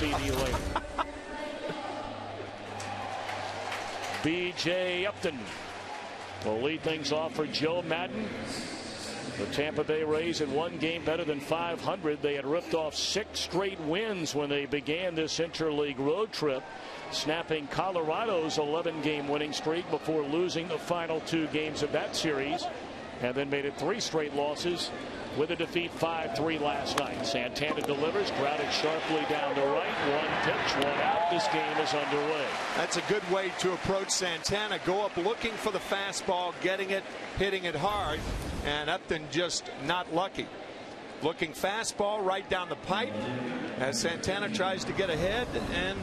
CD later. B.J. Upton will lead things off for Joe Madden. The Tampa Bay Rays in one game better than 500. They had ripped off 6 straight wins when they began this interleague road trip, snapping Colorado's 11-game winning streak before losing the final 2 games of that series, and then made it 3 straight losses with a defeat 5-3 last night. Santana delivers, grounded sharply down to right. 1 pitch, 1 out. This game is underway. That's a good way to approach Santana. Go up looking for the fastball, getting it, hitting it hard, and Upton just not lucky. Looking fastball right down the pipe as Santana tries to get ahead, and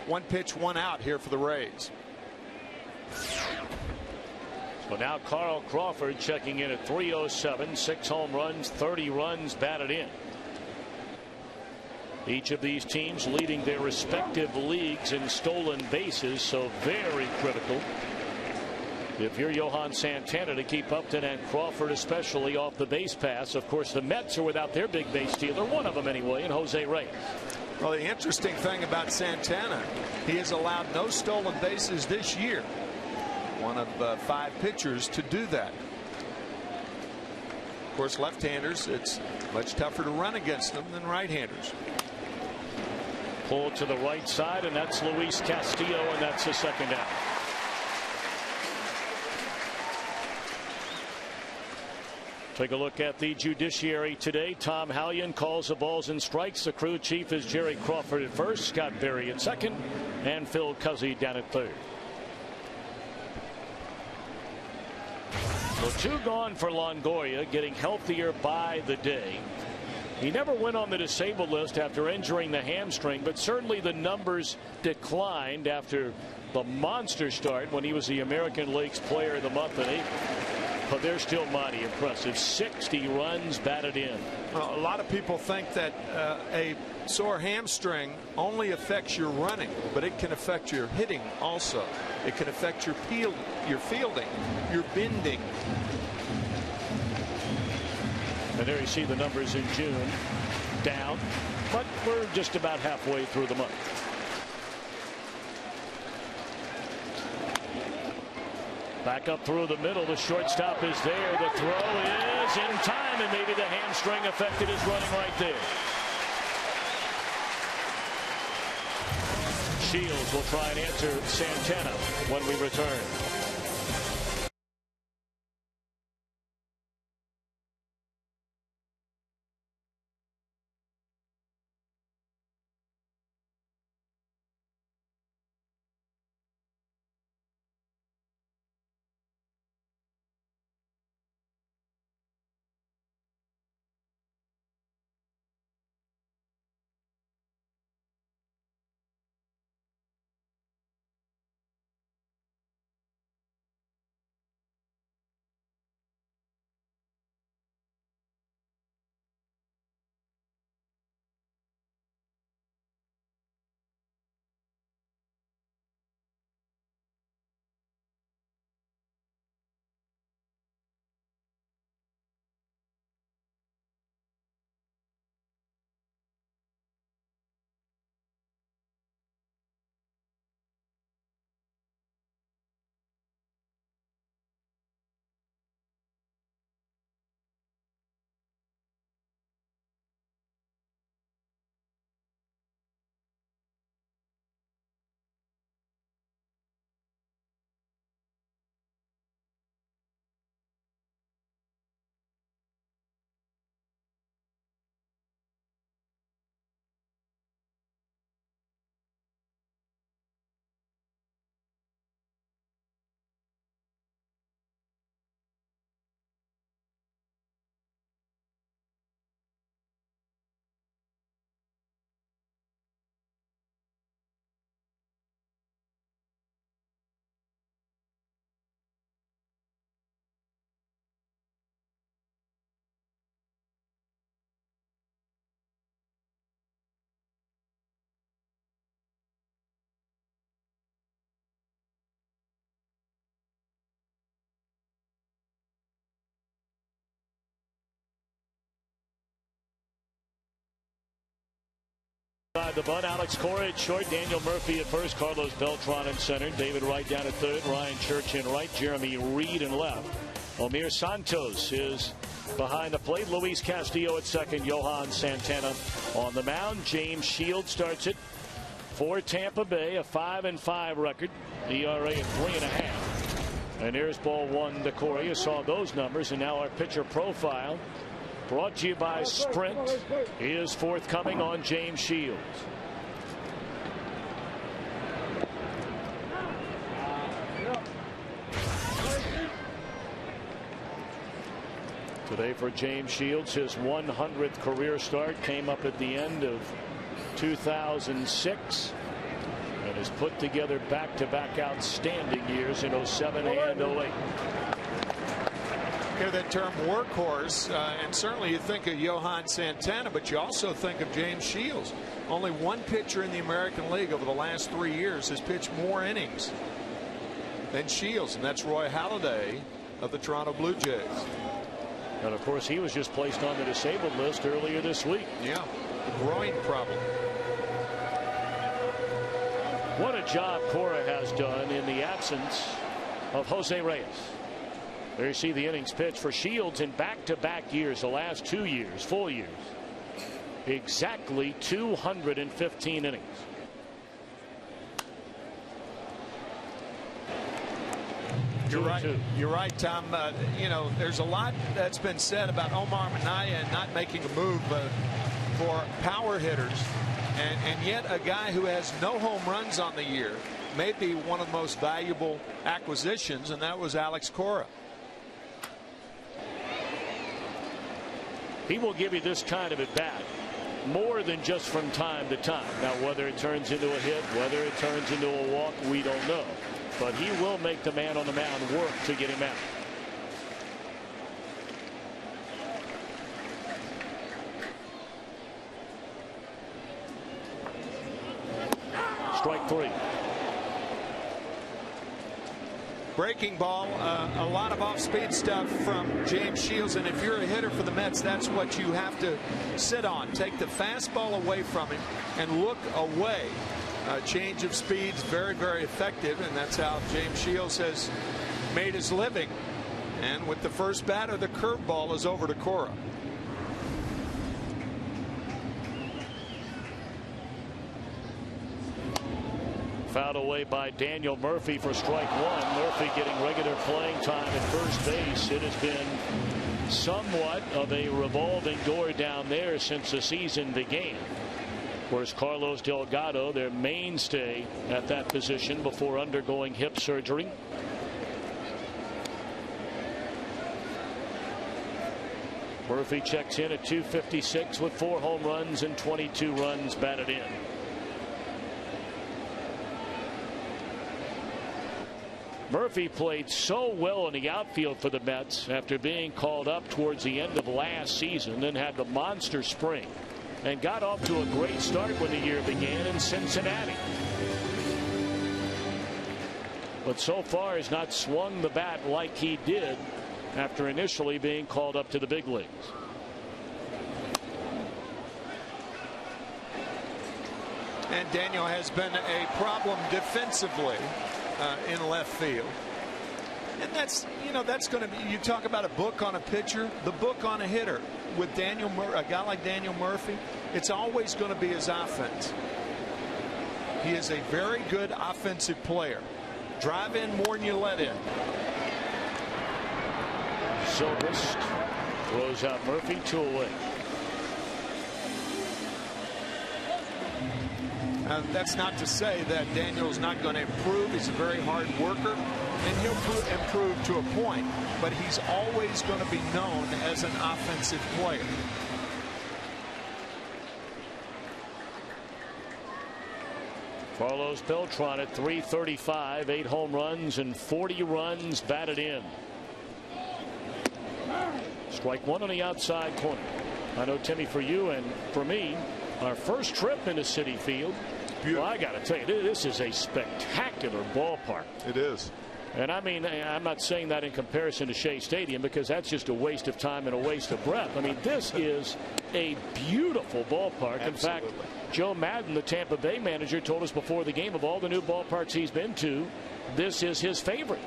1 pitch, 1 out here for the Rays. So now Carl Crawford checking in at 307, 6 home runs, 30 runs batted in. Each of these teams leading their respective leagues in stolen bases, so very critical if you're Johan Santana to keep Upton and Crawford especially off the base pass. Of course, the Mets are without their big base stealer, one of them anyway, and Jose Reyes. Well, the interesting thing about Santana, he has allowed no stolen bases this year. One of 5 pitchers to do that. Of course, left-handers, it's much tougher to run against them than right-handers. Pulled to the right side, and that's Luis Castillo, and that's the 2nd out. Take a look at the judiciary today. Tom Hallion calls the balls and strikes. The crew chief is Jerry Crawford at first, Scott Berry at second, and Phil Cuzzy down at third. So 2 gone for Longoria, getting healthier by the day. He never went on the disabled list after injuring the hamstring, but certainly the numbers declined after the monster start when he was the American League's Player of the Month in April. But they're still mighty impressive. 60 runs batted in. Well, a lot of people think that a sore hamstring only affects your running, but it can affect your hitting also. It can affect your fielding, your bending. And there you see the numbers in June, down, but we're just about halfway through the month. Back up through the middle. The shortstop is there. The throw is in time, and maybe the hamstring affected his running right there. Shields will try and answer Santana when we return. The bunt, Alex Cora at short, Daniel Murphy at first, Carlos Beltran in center, David Wright down at third, Ryan Church in right, Jeremy Reed in left. Omir Santos is behind the plate, Luis Castillo at second, Johan Santana on the mound. James Shields starts it for Tampa Bay, a 5-5 record, ERA at 3.5. And here's ball one to Cora. You saw those numbers, and now our pitcher profile, brought to you by Sprint, is forthcoming on James Shields. Today for James Shields, his 100th career start came up at the end of 2006 and has put together back-to-back outstanding years in 07 and 08. Hear that term workhorse, and certainly you think of Johan Santana, but you also think of James Shields. Only one pitcher in the American League over the last 3 years has pitched more innings than Shields, and that's Roy Halladay of the Toronto Blue Jays. And of course, he was just placed on the disabled list earlier this week. Yeah, a groin problem. What a job Cora has done in the absence of Jose Reyes. There you see the innings pitched for Shields in back-to-back years, the last 2 years, full years. Exactly 215 innings. You're right, Tom. You know, there's a lot that's been said about Omar Minaya not making a move for power hitters, and yet a guy who has no home runs on the year may be one of the most valuable acquisitions, and that was Alex Cora. He will give you this kind of at bat more than just from time to time. Now, whether it turns into a hit, whether it turns into a walk, we don't know. But he will make the man on the mound work to get him out. Strike three. Breaking ball, a lot of off-speed stuff from James Shields, and if you're a hitter for the Mets, that's what you have to sit on. Take the fastball away from him and look away. Change of speeds, very, very effective, and that's how James Shields has made his living. And with the first batter, the curveball is over to Cora. Fouled away by Daniel Murphy for strike one. Murphy getting regular playing time at first base. It has been somewhat of a revolving door down there since the season began. Of course, Carlos Delgado, their mainstay at that position before undergoing hip surgery. Murphy checks in at .256 with 4 home runs and 22 runs batted in. Murphy played so well in the outfield for the Mets after being called up towards the end of last season, then had the monster spring and got off to a great start when the year began in Cincinnati. But so far has not swung the bat like he did after initially being called up to the big leagues. And Daniel has been a problem defensively in left field. And that's, you know, that's going to be, you talk about a book on a pitcher, the book on a hitter. With a guy like Daniel Murphy, it's always going to be his offense. He is a very good offensive player. Drive in more than you let in. Silvest throws out Murphy, 2 away. That's not to say that Daniel's not going to improve. He's a very hard worker, and he'll improve to a point, but he's always going to be known as an offensive player. Carlos Beltran at .335, 8 home runs and 40 runs batted in. Strike one on the outside corner. I know, Timmy, for you and for me, our first trip into Citi Field, well, I got to tell you, this is a spectacular ballpark. It is. And I mean, I'm not saying that in comparison to Shea Stadium, because that's just a waste of time and a waste of breath. I mean, this is a beautiful ballpark. In fact, Joe Madden, the Tampa Bay manager, told us before the game, of all the new ballparks he's been to, this is his favorite.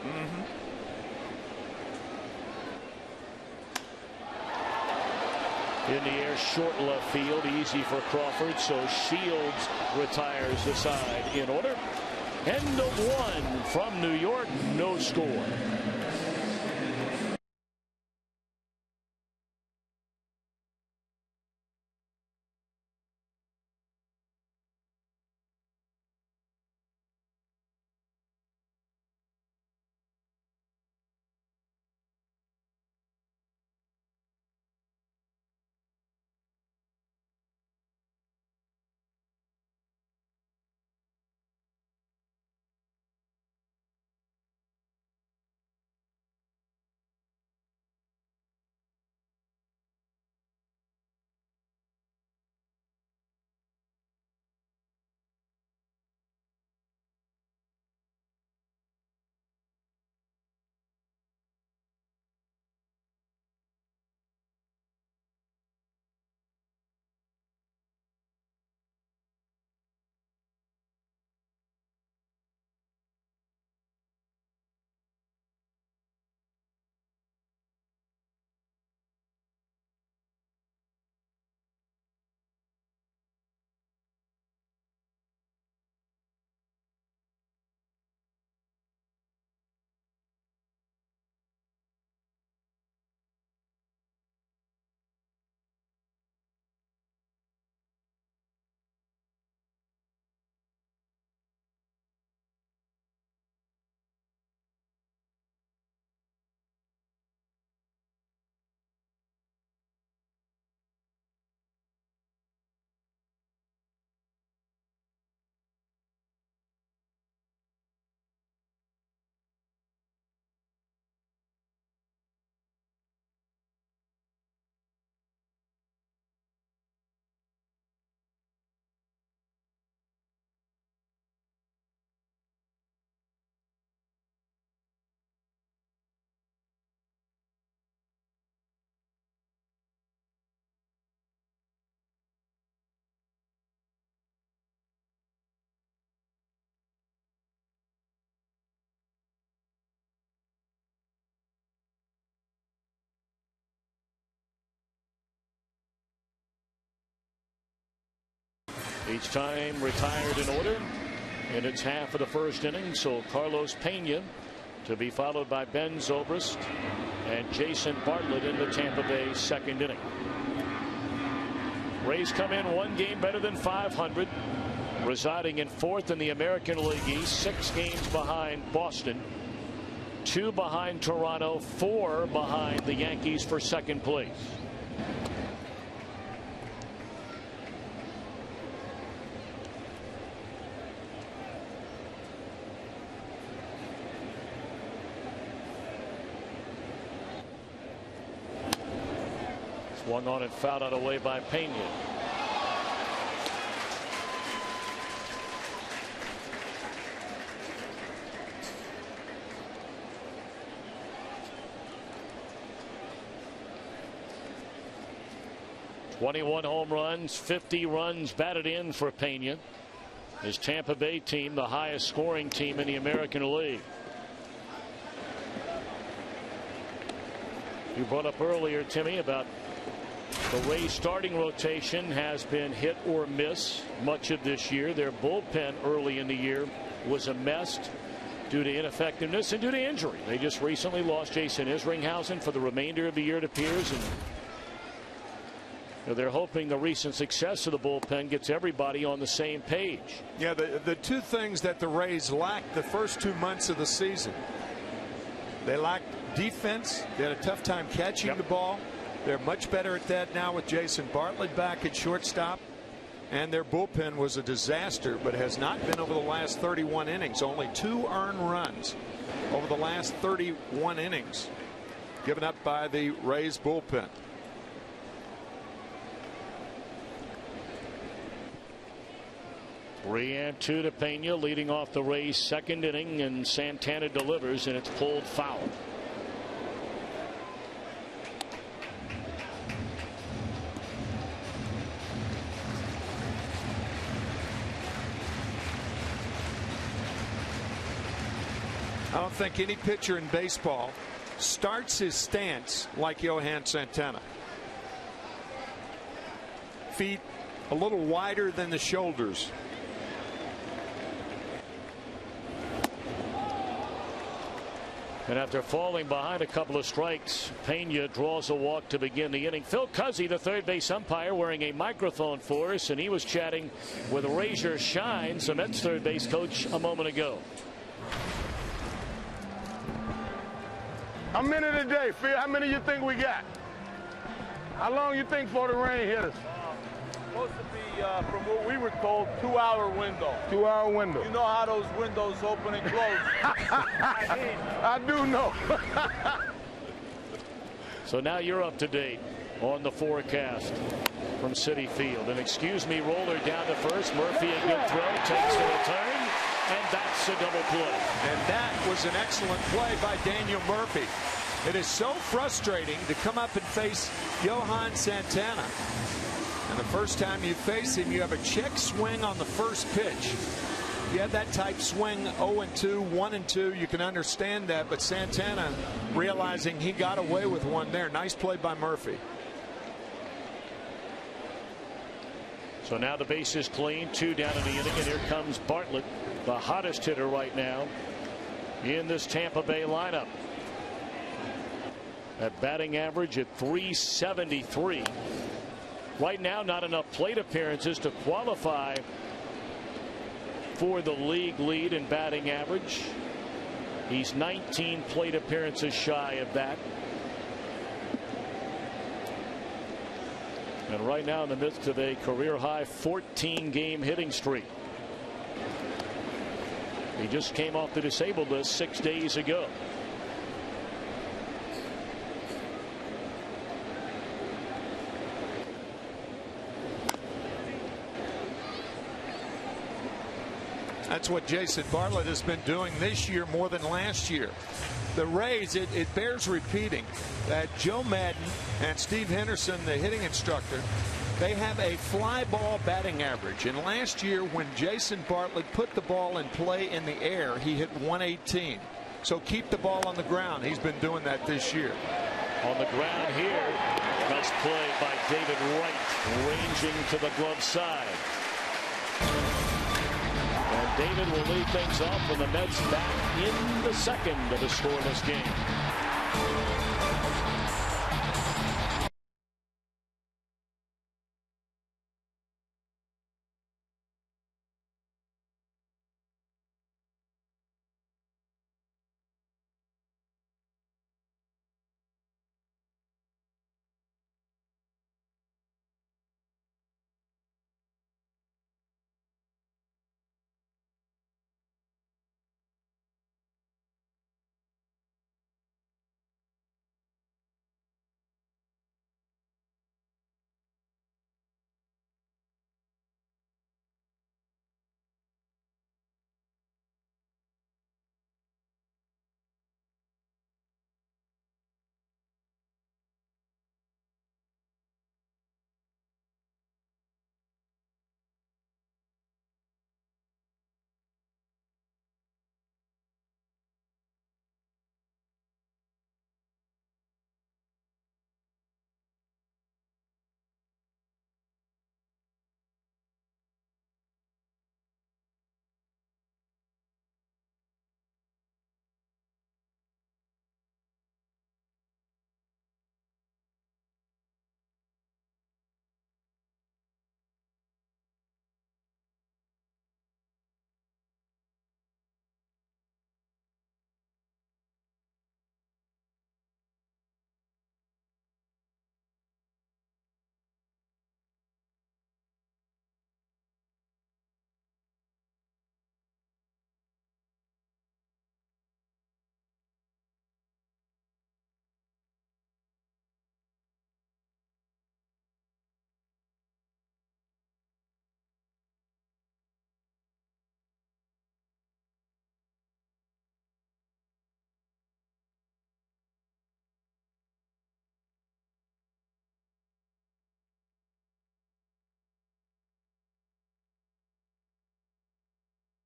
In the air, short left field, easy for Crawford. So Shields retires the side in order. End of one from New York, no score. Each time retired in order, and it's half of the first inning. So Carlos Pena to be followed by Ben Zobrist and Jason Bartlett in the Tampa Bay second inning. Rays come in one game better than 500, residing in fourth in the American League East, 6 games behind Boston, 2 behind Toronto, 4 behind the Yankees for second place. Swung on and fouled out away by Pena. .21 home runs, 50 runs batted in for Pena. His Tampa Bay team, the highest scoring team in the American League. You brought up earlier, Timmy, about the Rays starting rotation has been hit or miss much of this year. Their bullpen early in the year was a mess due to ineffectiveness and due to injury. They just recently lost Jason Isringhausen for the remainder of the year, it appears, and they're hoping the recent success of the bullpen gets everybody on the same page. Yeah, the two things that the Rays lacked the first 2 months of the season, they lacked defense. They had a tough time catching the ball. They're much better at that now with Jason Bartlett back at shortstop. And their bullpen was a disaster, but has not been over the last 31 innings. Only 2 earned runs over the last 31 innings given up by the Rays bullpen. 3-2 to Pena, leading off the Rays' second inning, and Santana delivers, and it's pulled foul. I don't think any pitcher in baseball starts his stance like Johan Santana. Feet a little wider than the shoulders. And after falling behind a couple of strikes, Pena draws a walk to begin the inning. Phil Cuzzy, the third base umpire, wearing a microphone for us, and he was chatting with Razor Shines, the Mets third base coach, a moment ago. How many today, Phil? How many you think we got? How long you think for the rain hit us? Supposed to be, from what we were told, 2-hour window. 2-hour window. You know how those windows open and close. I do know. So now you're up to date on the forecast from Citi Field. And excuse me, roller down to first. Murphy, a good throw, takes the return, and that's a double play. And that was an excellent play by Daniel Murphy. It is so frustrating to come up and face Johan Santana. And the first time you face him, you have a check swing on the first pitch. You have that type swing, 0-2, 1-2, you can understand that. But Santana realizing he got away with one there. Nice play by Murphy. So now the base is clean, 2 down in the inning, and here comes Bartlett, the hottest hitter right now in this Tampa Bay lineup. At batting average at .373. Right now, not enough plate appearances to qualify for the league lead in batting average. He's 19 plate appearances shy of that. And right now in the midst of a career high 14-game hitting streak. He just came off the disabled list 6 days ago. That's what Jason Bartlett has been doing this year more than last year. The Rays, it bears repeating that Joe Madden and Steve Henderson, the hitting instructor, they have a fly ball batting average. And last year when Jason Bartlett put the ball in play in the air, he hit 118. So keep the ball on the ground. He's been doing that this year. On the ground here, nice play by David Wright, ranging to the glove side. And David will lead things off when the Mets back in the second of a scoreless game.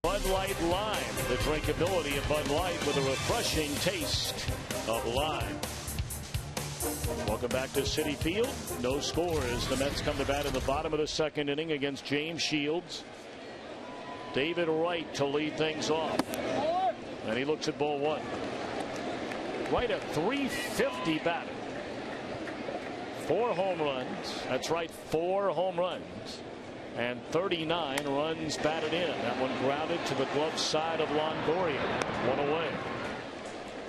Bud Light Lime, the drinkability of Bud Light with a refreshing taste of lime. Welcome back to Citi Field. No score as the Mets come to bat in the bottom of the second inning against James Shields. David Wright to lead things off. And he looks at ball one. Wright a .350 batter. 4 home runs. That's right, 4 home runs. And 39 runs batted in. That one grounded to the glove side of Longoria. 1 away.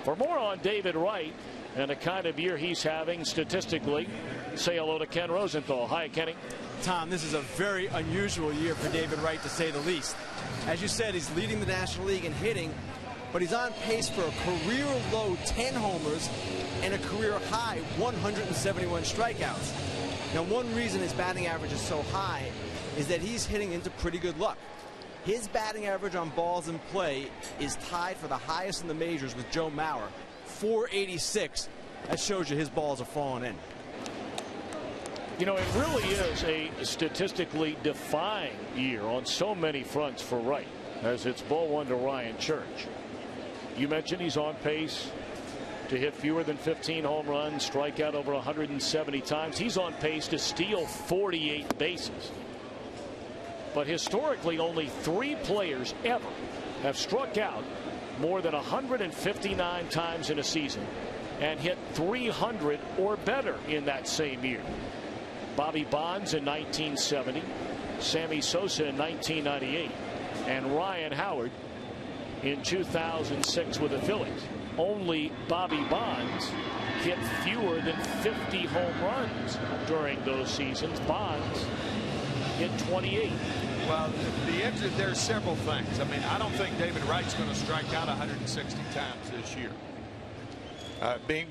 For more on David Wright and the kind of year he's having statistically, say hello to Ken Rosenthal. Hi, Kenny. Tom, this is a very unusual year for David Wright, to say the least. As you said, he's leading the National League in hitting, but he's on pace for a career-low 10 homers and a career-high 171 strikeouts. Now, one reason his batting average is so high is that he's hitting into pretty good luck. His batting average on balls in play is tied for the highest in the majors with Joe Mauer, .486. That shows you his balls are falling in. You know, it really is a statistically defying year on so many fronts for Wright, as it's ball one to Ryan Church. You mentioned he's on pace to hit fewer than 15 home runs, strike out over 170 times. He's on pace to steal 48 bases. But historically, only 3 players ever have struck out more than 159 times in a season and hit 300 or better in that same year. Bobby Bonds in 1970, Sammy Sosa in 1998, and Ryan Howard in 2006 with the Phillies. Only Bobby Bonds hit fewer than 50 home runs during those seasons. Bonds hit 28. Well, there's several things. I mean, I don't think David Wright's going to strike out 160 times this year.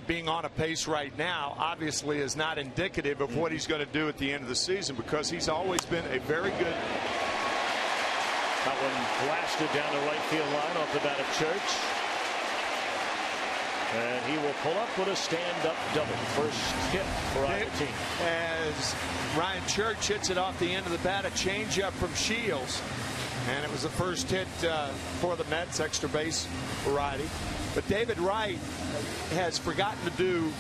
Being on a pace right now obviously is not indicative of what he's going to do at the end of the season, because he's always been a very good. That one blasted down the right field line off the bat of Church. And he will pull up with a stand-up double. First hit for either team. As Ryan Church hits it off the end of the bat, a changeup from Shields. And it was the first hit for the Mets, extra base variety. But David Wright has forgotten to do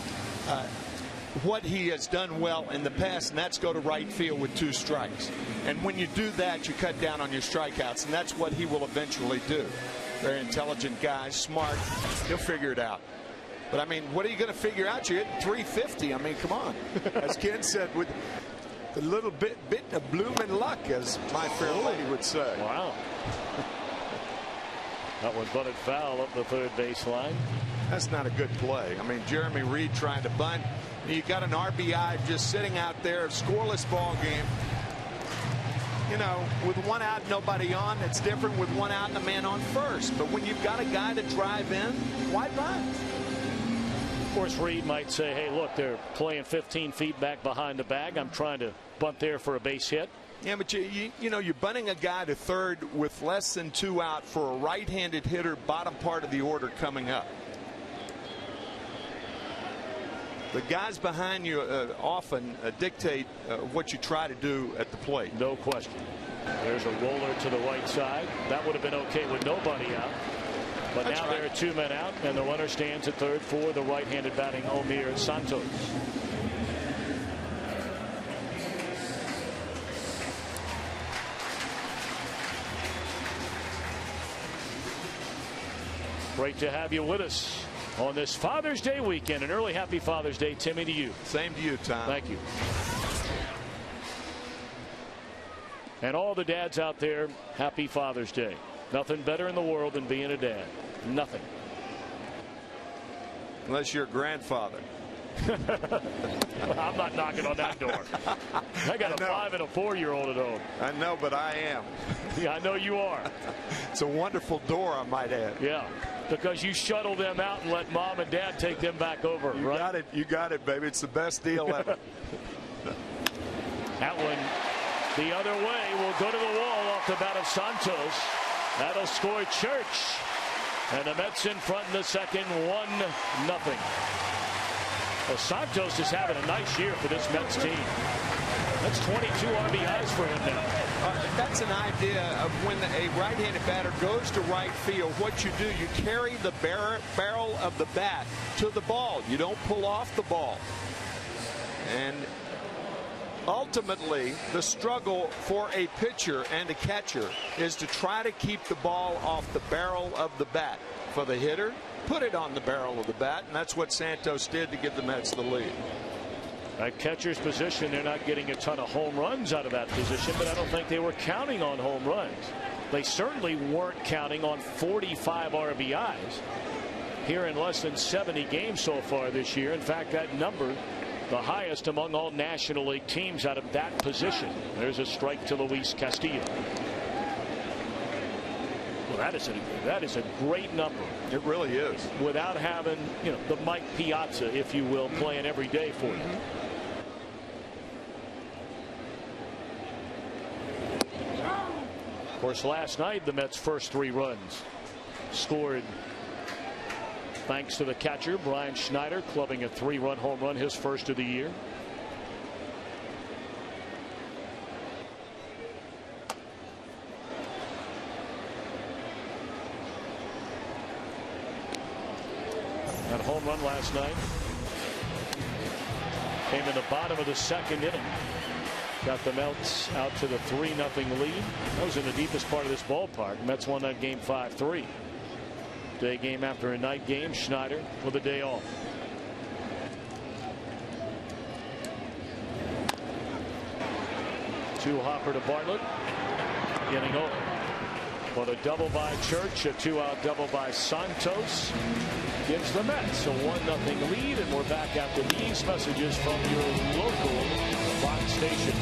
what he has done well in the past, and that's go to right field with 2 strikes. And when you do that, you cut down on your strikeouts, and that's what he will eventually do. Very intelligent guy, smart. He'll figure it out. But I mean, what are you going to figure out? You're hitting .350. I mean, come on. As Ken said, with a little bit of blooming luck, as my fair lady would say. Wow. That one bunted foul up the third baseline. That's not a good play. I mean, Jeremy Reed trying to bunt. You got an RBI just sitting out there, scoreless ball game. You know, with 1 out, nobody on, it's different with 1 out and a man on first. But when you've got a guy to drive in, why bunt? Of course, Reed might say, hey, look, they're playing 15 feet back behind the bag. I'm trying to bunt there for a base hit. Yeah, but you know, you're bunting a guy to third with less than 2 out for a right-handed hitter, bottom part of the order coming up. The guys behind you often dictate what you try to do at the plate. No question. There's a roller to the right side. That would have been okay with nobody out. But That's now right. there are 2 men out, and the runner stands at third for the right-handed batting Omir Santos. Great to have you with us on this Father's Day weekend. An early happy Father's Day, Timmy, to you. Same to you, Tom. Thank you. And all the dads out there, happy Father's Day. Nothing better in the world than being a dad. Nothing. Unless you're a grandfather. I'm not knocking on that door. I got a 5 and a 4-year-old at home. I know, but I am. Yeah, I know you are. It's a wonderful door, I might add. Yeah, because you shuttle them out and let mom and dad take them back over, You right? got it. You got it, baby. It's the best deal ever. That one the other way will go to the wall off the bat of Santos. That'll score Church. And the Mets in front in the second, 1-0. Well, Santos is having a nice year for this Mets team. That's 22 RBIs for him now. That's an idea of when a right-handed batter goes to right field. What you do, you carry the barrel of the bat to the ball. You don't pull off the ball. And ultimately, the struggle for a pitcher and a catcher is to try to keep the ball off the barrel of the bat. For the hitter, put it on the barrel of the bat, and that's what Santos did to give the Mets the lead. At catcher's position, they're not getting a ton of home runs out of that position, but I don't think they were counting on home runs. They certainly weren't counting on 45 RBIs here in less than 70 games so far this year. In fact, that number, the highest among all National League teams out of that position. There's a strike to Luis Castillo. Well, that is a great number. It really is. Without having, you know, the Mike Piazza, if you will, playing every day for you. Of course, last night the Mets' first 3 runs scored thanks to the catcher Brian Schneider, clubbing a 3-run home run, his first of the year. That home run last night came in the bottom of the 2nd inning. Got the Mets out to the 3-0 lead. That was in the deepest part of this ballpark. Mets won that game 5-3. Day game after a night game. Schneider with a day off. Two Hopper to Bartlett. Getting over. But a double by Church, a 2-out double by Santos gives the Mets a 1-0 lead, and we're back after these messages from your local Fox station.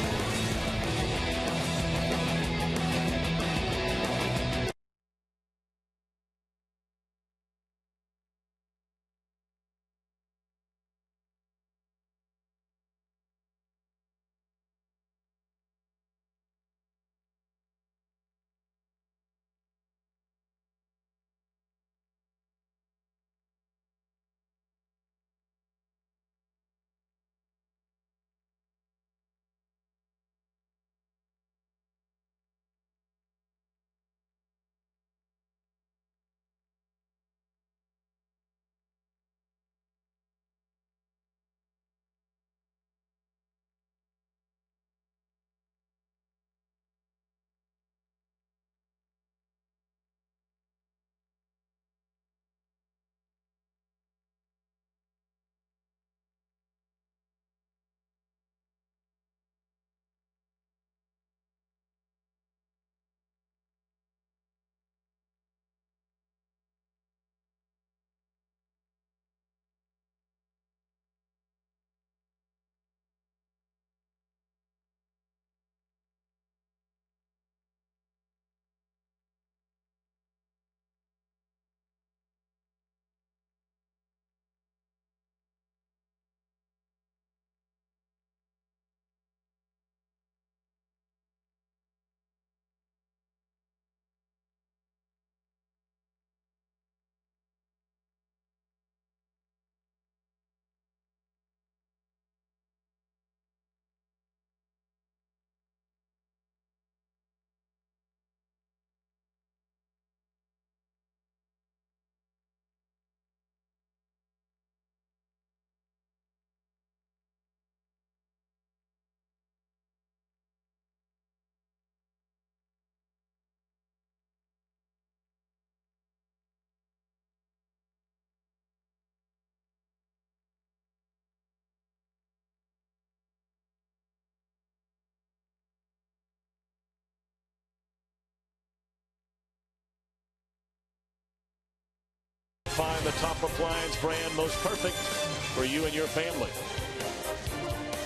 Find the top appliance brand most perfect for you and your family.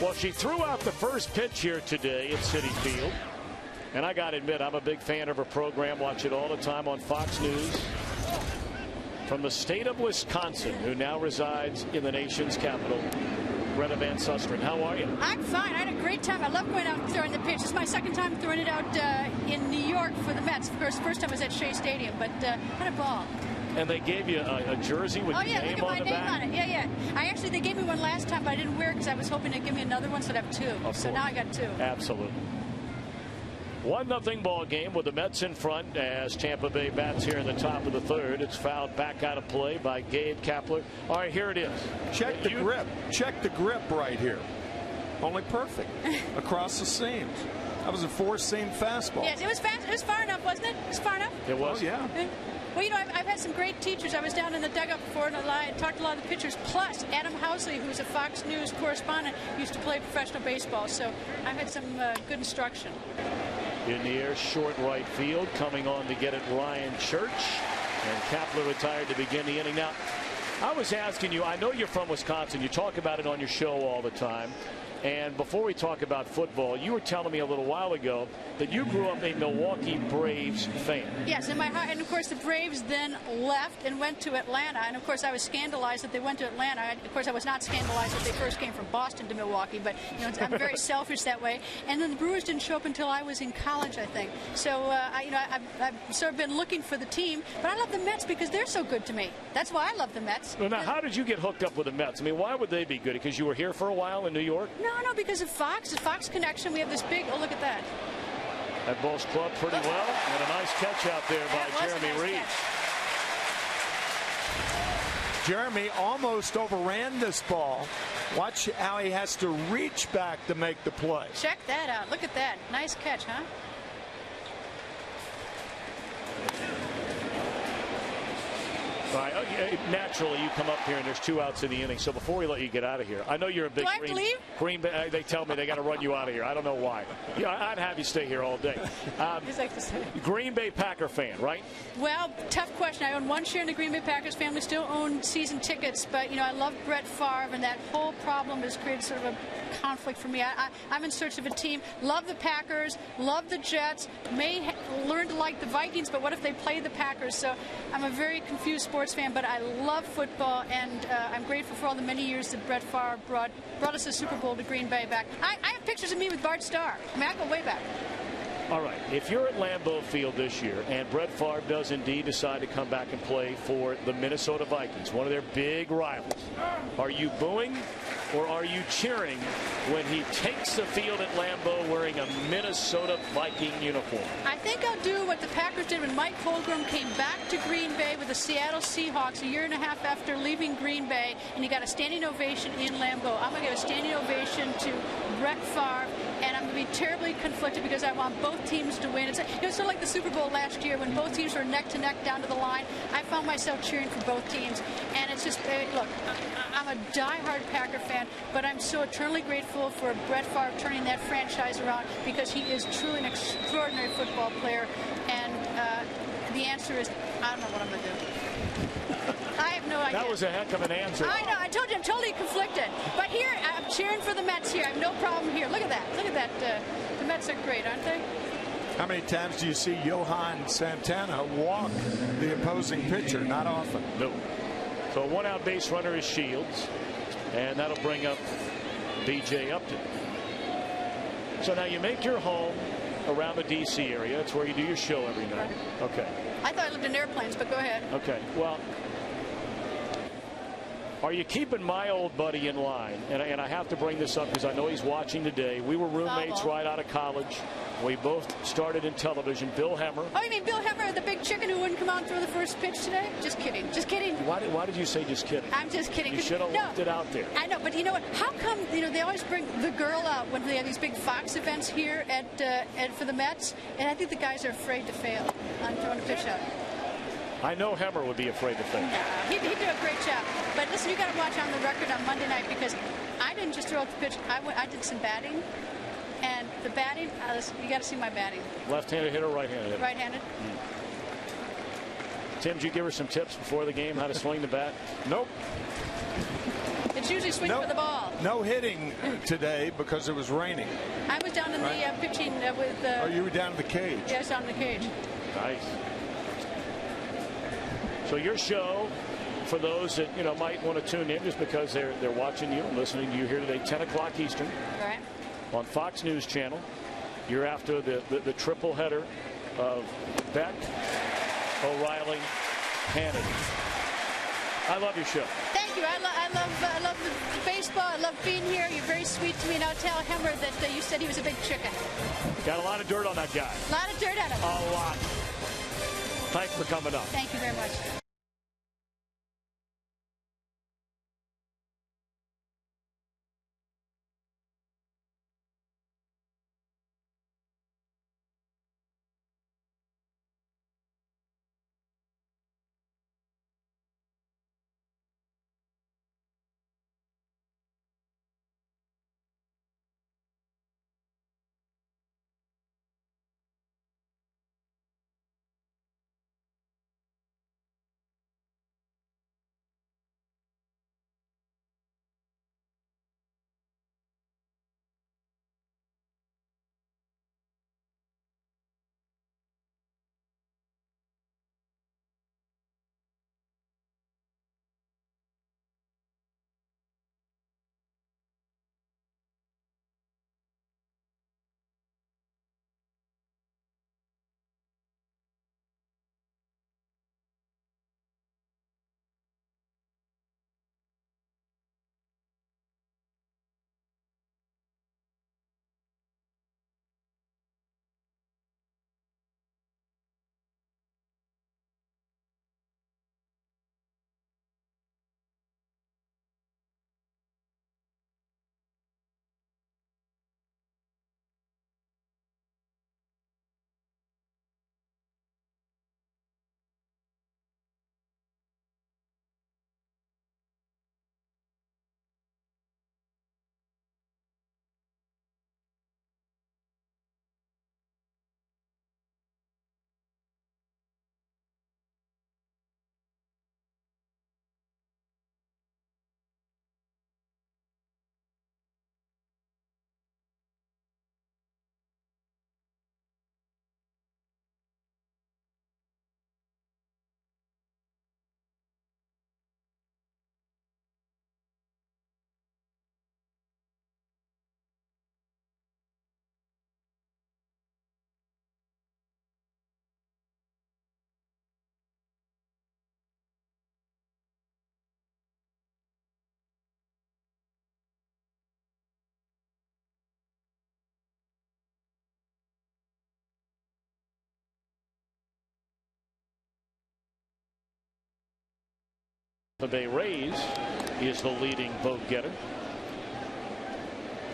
Well, she threw out the first pitch here today at Citi Field. And I got to admit, I'm a big fan of her program. Watch it all the time on Fox News. From the state of Wisconsin, who now resides in the nation's capital, Greta Van Susteren. How are you? I'm fine. I had a great time. I love going out and throwing the pitch. It's my second time throwing it out in New York for the Mets. Of course, first time was at Shea Stadium, but had a ball. And they gave you a jersey with your name on the back? Oh, yeah, look at my name on it. Yeah. They gave me one last time, but I didn't wear it because I was hoping they'd give me another one, so I'd have two. So now I got two. Absolutely. 1-0 ball game with the Mets in front as Tampa Bay bats here in the top of the third. It's fouled back out of play by Gabe Kapler. All right, here it is. Check the grip. Check the grip right here. Only perfect across the seams. That was a 4-seam fastball. Yes, it was fast. It was far enough, wasn't it? It was far enough. It was. Oh, yeah. Well, I've had some great teachers. I was down in the dugout before and I talked to a lot of the pitchers. Plus, Adam Housley, who's a Fox News correspondent, used to play professional baseball. So I've had some good instruction. In the air, short right field. Coming on to get it, Ryan Church. And Kapler retired to begin the inning. Now, I was asking you, I know you're from Wisconsin. You talk about it on your show all the time. And before we talk about football, you were telling me a little while ago that you grew up a Milwaukee Braves fan. Yes, in my heart. And, of course, the Braves then left and went to Atlanta. And, of course, I was scandalized that they went to Atlanta. Of course, I was not scandalized that they first came from Boston to Milwaukee. But, I'm very selfish that way. And then the Brewers didn't show up until I was in college, I think. So, I've sort of been looking for the team. But I love the Mets because they're so good to me. That's why I love the Mets. Well, now, how did you get hooked up with the Mets? I mean, why would they be good? Because you were here for a while in New York? No, because of Fox. The Fox connection. We have this big, look at that. That ball's clubbed pretty well. And a nice catch out there by Jeremy Reed. Jeremy almost overran this ball. Watch how he has to reach back to make the play. Check that out. Look at that. Nice catch, huh? Right. Naturally, you come up here and there's 2 outs in the inning. So before we let you get out of here, I know you're a big Green Bay. They tell me they got to run you out of here. I don't know why. I'd have you stay here all day. Green Bay Packer fan, right? Well, tough question. I own one share in the Green Bay Packers family. Still own season tickets, but I love Brett Favre, and that whole problem has created sort of a conflict for me. I'm in search of a team. Love the Packers. Love the Jets. May learn to like the Vikings, but what if they play the Packers? So I'm a very confused sports fan, but I love football, and I'm grateful for all the many years that Brett Favre brought us a Super Bowl to Green Bay back. I have pictures of me with Bart Starr. I mean, I go way back. All right. If you're at Lambeau Field this year and Brett Favre does indeed decide to come back and play for the Minnesota Vikings, one of their big rivals, are you booing or are you cheering when he takes the field at Lambeau wearing a Minnesota Viking uniform? I think I'll do what the Packers did when Mike Holmgren came back to Green Bay with the Seattle Seahawks a year and a half after leaving Green Bay, and he got a standing ovation in Lambeau. I'm going to give a standing ovation to Brett Favre, and I'm going to be terribly conflicted because I want both teams to win. It's sort of like the Super Bowl last year when both teams were neck to neck down to the line. I found myself cheering for both teams, and it's just, look, I'm a diehard Packer fan, but I'm so eternally grateful for Brett Favre turning that franchise around because he is truly an extraordinary football player, and the answer is, I don't know what I'm going to do. I have no idea. That was a heck of an answer. I know. I told you I'm totally conflicted. But here, I'm cheering for the Mets here. I have no problem here. Look at that. Look at that. The Mets are great, aren't they? How many times do you see Johan Santana walk the opposing pitcher? Not often. No. So a one-out base runner is Shields, and that'll bring up B.J. Upton. So now you make your home around the D.C. area. That's where you do your show every night. Okay. I thought I lived in airplanes, but go ahead. Okay. Well, are you keeping my old buddy in line? And I have to bring this up because I know he's watching today. We were roommates right out of college. We both started in television. Bill Hemmer. Oh, you mean Bill Hemmer, the big chicken who wouldn't come out and throw the first pitch today? Just kidding. Just kidding. Why did you say just kidding? I'm just kidding. You should have left it out there. I know, but you know what? How come they always bring the girl out when they have these big Fox events here at for the Mets? And I think the guys are afraid to fail on throwing a pitch out. I know Hemmer would be afraid to fail. He'd do a great job. But listen, you got to watch on the record on Monday night because I didn't just throw out the pitch. I did some batting. And the batting, you got to see my batting. Left-handed hitter, right-handed hitter? Right-handed. Tim, did you give her some tips before the game how to swing the bat? Nope. It's usually swing for the ball. No hitting today because it was raining. I was down in the pitching with. Oh, you were down in the cage. Yeah, I was down in the cage. Nice. So your show, for those that might want to tune in just because they're watching you and listening to you here today, 10 o'clock Eastern. All right. On Fox News Channel. You're after the triple header of Beck, O'Reilly, Hannity. I love your show. Thank you. I love the baseball. I love being here. You're very sweet to me. Now tell Hemmer that you said he was a big chicken. Got a lot of dirt on that guy. A lot of dirt on him. A lot. Thanks for coming up. Thank you very much. The Bay Rays is the leading vote getter.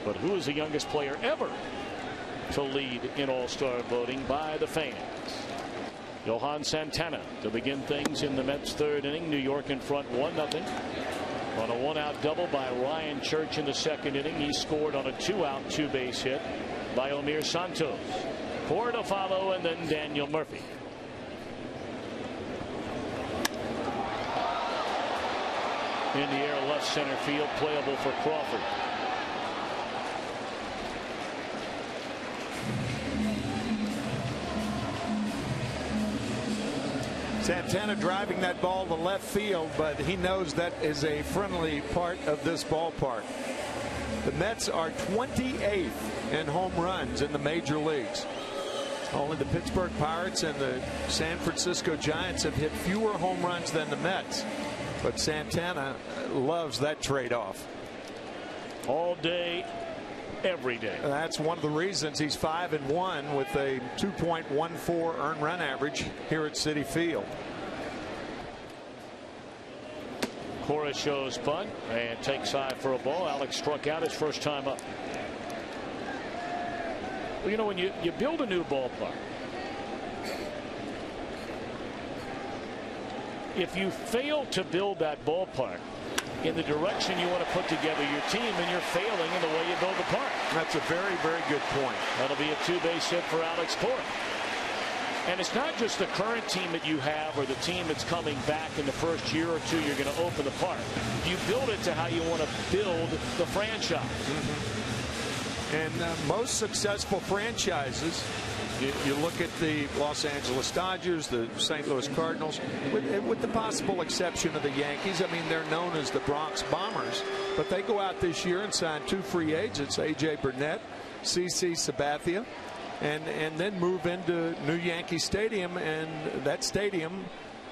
But who is the youngest player ever to lead in All-Star voting by the fans? Johan Santana to begin things in the Mets' third inning. New York in front 1-0. On a one-out double by Ryan Church in the second inning. He scored on a two-out two-base hit by Omir Santos. Four to follow, and then Daniel Murphy. In the air, left center field, playable for Crawford. Santana driving that ball to left field, but he knows that is a friendly part of this ballpark. The Mets are 28th in home runs in the major leagues. Only the Pittsburgh Pirates and the San Francisco Giants have hit fewer home runs than the Mets. But Santana loves that trade-off. All day, every day. That's one of the reasons he's 5-1 with a 2.14 earned run average here at Citi Field. Cora shows bunt and takes high for a ball. Alex struck out his first time up. Well, you know, when you build a new ballpark, if you fail to build that ballpark in the direction you want to put together your team, and you're failing in the way you build the park. That's a very, very good point. That'll be a two-base hit for Alex Cora. And it's not just the current team that you have or the team that's coming back in the first year or two you're going to open the park. You build it to how you want to build the franchise. And most successful franchises, you look at the Los Angeles Dodgers, the St. Louis Cardinals, with the possible exception of the Yankees. I mean, they're known as the Bronx Bombers, but they go out this year and sign 2 free agents, A.J. Burnett, C.C. Sabathia, and then move into New Yankee Stadium, and that stadium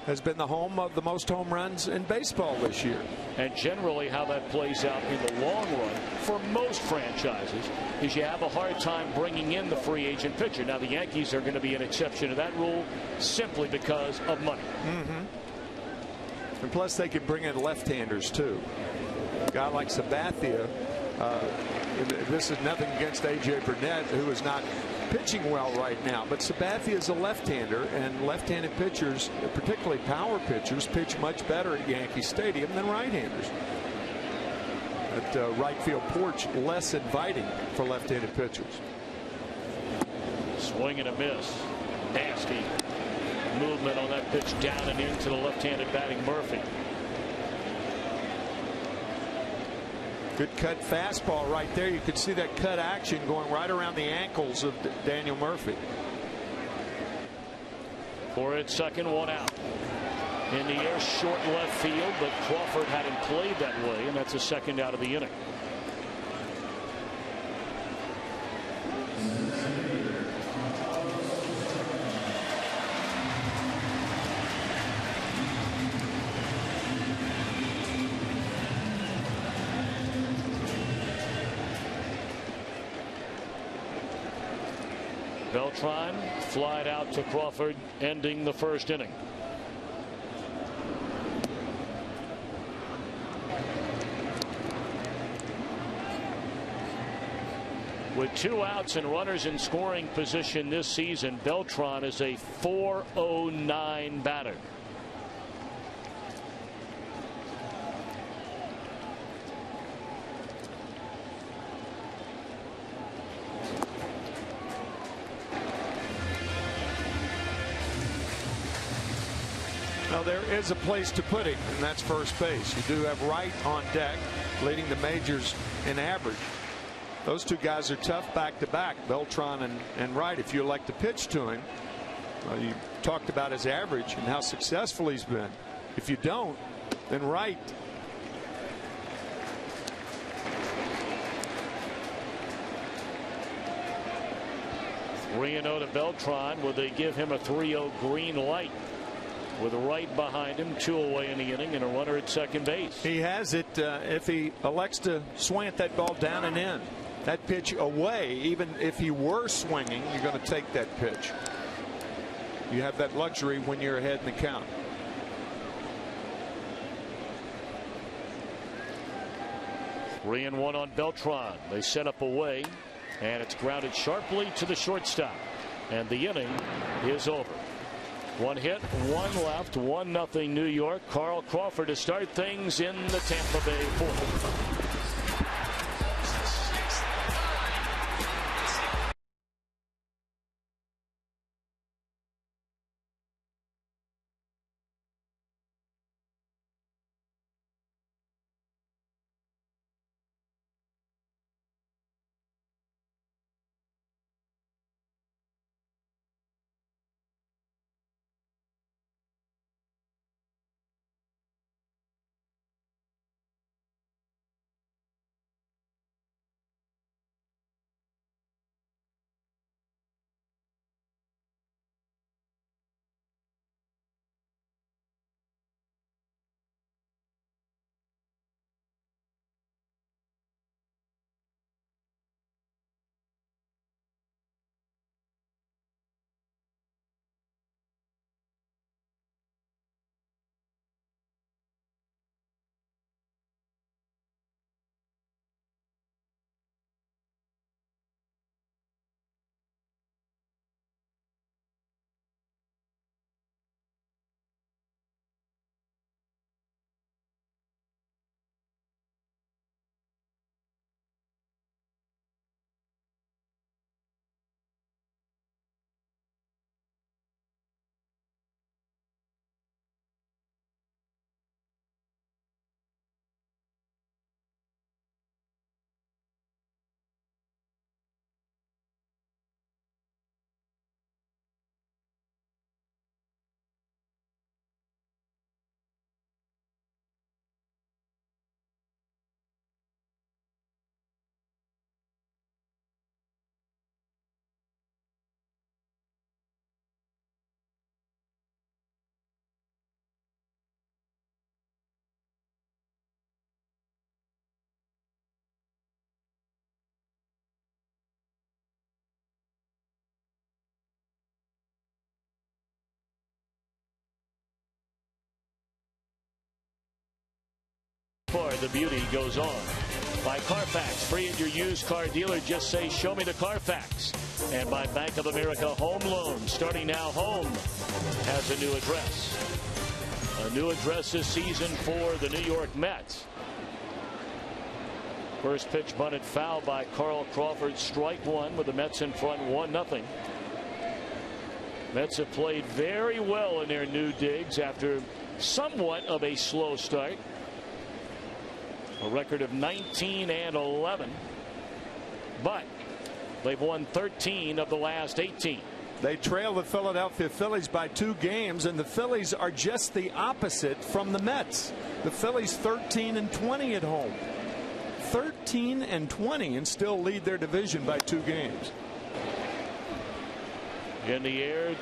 has been the home of the most home runs in baseball this year. And generally how that plays out in the long run for most franchises is you have a hard time bringing in the free agent pitcher. Now the Yankees are going to be an exception to that rule simply because of money. And plus they can bring in left-handers too. A guy like Sabathia, this is nothing against A.J. Burnett, who is not pitching well right now, but Sabathia is a left-hander, and left-handed pitchers, particularly power pitchers, pitch much better at Yankee Stadium than right-handers. That right field porch less inviting for left-handed pitchers. Swing and a miss. Nasty movement on that pitch down and into the left-handed batting Murphy. Good cut fastball right there. You could see that cut action going right around the ankles of Daniel Murphy. For its second, one out. In the air, short left field, but Crawford hadn't played that way, and that's a second out of the inning. Beltran flied out to Crawford, ending the first inning. With 2 outs and runners in scoring position this season, Beltran is a .409 batter. Now there is a place to put him, and that's first base. You do have Wright on deck, leading the majors in average. Those two guys are tough back to back, Beltran and Wright. If you like to pitch to him, you talked about his average and how successful he's been. If you don't, then Wright. Three-0 to Beltran. Will they give him a 3-0 green light? With Wright behind him, 2 away in the inning, and a runner at second base. He has it if he elects to slant that ball down and in. That pitch away, even if he were swinging, you're going to take that pitch. You have that luxury when you're ahead in the count. Three and one on Beltran. They set up away, and it's grounded sharply to the shortstop. And the inning is over. 1 hit, 1 left, 1-0 New York. Carl Crawford to start things in the Tampa Bay fourth. For the beauty goes on. By Carfax, free at your used car dealer. Just say, show me the Carfax. And by Bank of America Home Loans. Starting now, home has a new address. A new address this season for the New York Mets. First pitch bunted foul by Carl Crawford. Strike one with the Mets in front 1-0. Mets have played very well in their new digs after somewhat of a slow start. A record of 19-11. But they've won 13 of the last 18. They trail the Philadelphia Phillies by 2 games, and the Phillies are just the opposite from the Mets. The Phillies 13-20 at home. 13-20 and still lead their division by 2 games. In the air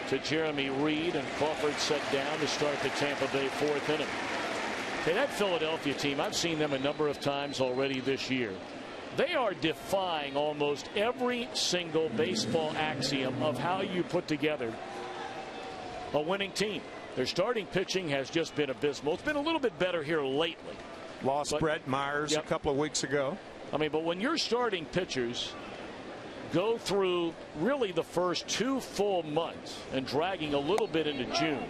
to Jeremy Reed, and Crawford set down to start the Tampa Bay 4th inning. Hey, that Philadelphia team, I've seen them a number of times already this year. They are defying almost every single baseball axiom of how you put together a winning team. Their starting pitching has just been abysmal. It's been a little bit better here lately. Lost Brett Myers a couple of weeks ago. I mean, but when your starting pitchers go through really the first 2 full months and dragging a little bit into June,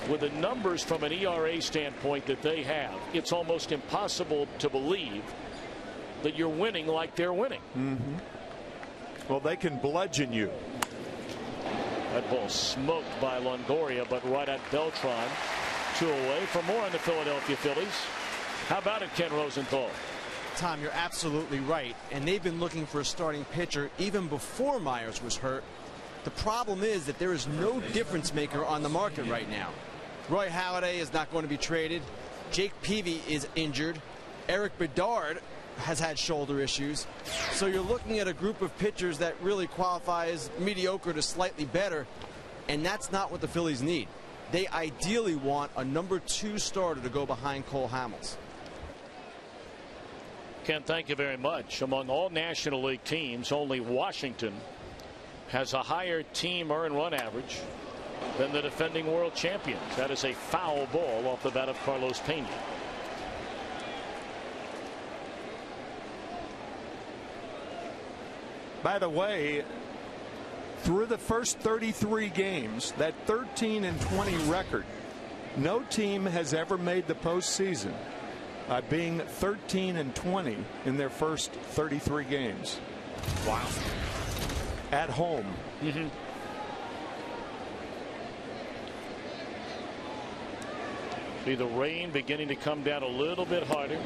with the numbers from an ERA standpoint that they have, it's almost impossible to believe that you're winning like they're winning. Well, they can bludgeon you. That ball smoked by Longoria, but right at Beltran. 2 away. For more on the Philadelphia Phillies, how about it, Ken Rosenthal? Tom, you're absolutely right. And they've been looking for a starting pitcher even before Myers was hurt. The problem is that there is no difference maker on the market right now. Roy Halladay is not going to be traded. Jake Peavy is injured. Eric Bedard has had shoulder issues. So you're looking at a group of pitchers that really qualify as mediocre to slightly better, and that's not what the Phillies need. They ideally want a number 2 starter to go behind Cole Hamels. Ken, thank you very much. Among all National League teams, only Washington has a higher team earned run average than the defending world champions. That is a foul ball off the bat of Carlos Pena. By the way, through the first 33 games, that 13-20 record, no team has ever made the postseason by being 13-20 in their first 33 games. Wow. At home. See the rain beginning to come down a little bit harder.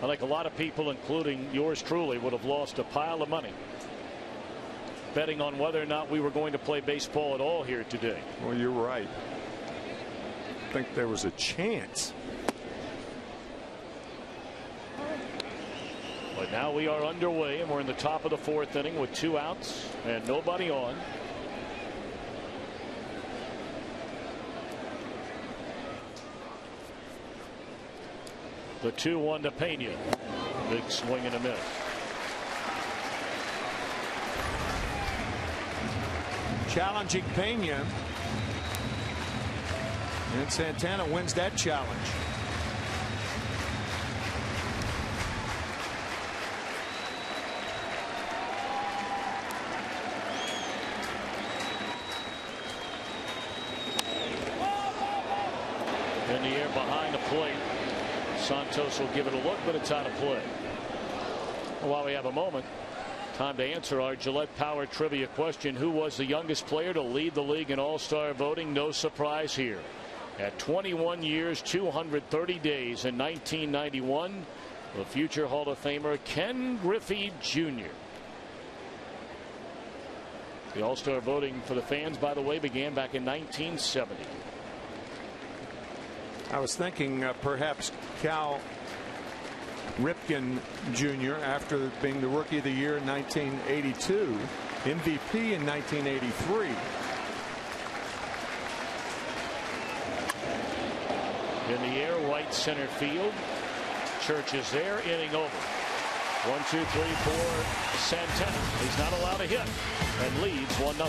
I think a lot of people, including yours truly, would have lost a pile of money betting on whether or not we were going to play baseball at all here today. Well, you're right. I think there was a chance. But now we are underway, and we're in the top of the 4th inning with 2 outs and nobody on. The 2-1 to Pena. Big swing and a miss. Challenging Pena. And Santana wins that challenge. In the air behind the plate. Santos will give it a look, but it's out of play. While we have a moment, time to answer our Gillette Power trivia question. Who was the youngest player to lead the league in all-star voting? No surprise here. At 21 years, 230 days in 1991, the future Hall of Famer Ken Griffey Jr. The all-star voting for the fans, by the way, began back in 1970. I was thinking perhaps Cal Ripken Jr. after being the Rookie of the Year in 1982, MVP in 1983. In the air, right center field. Church is there, inning over. 1, 2, 3, 4. Santana. He's not allowed a hit and leads 1-0.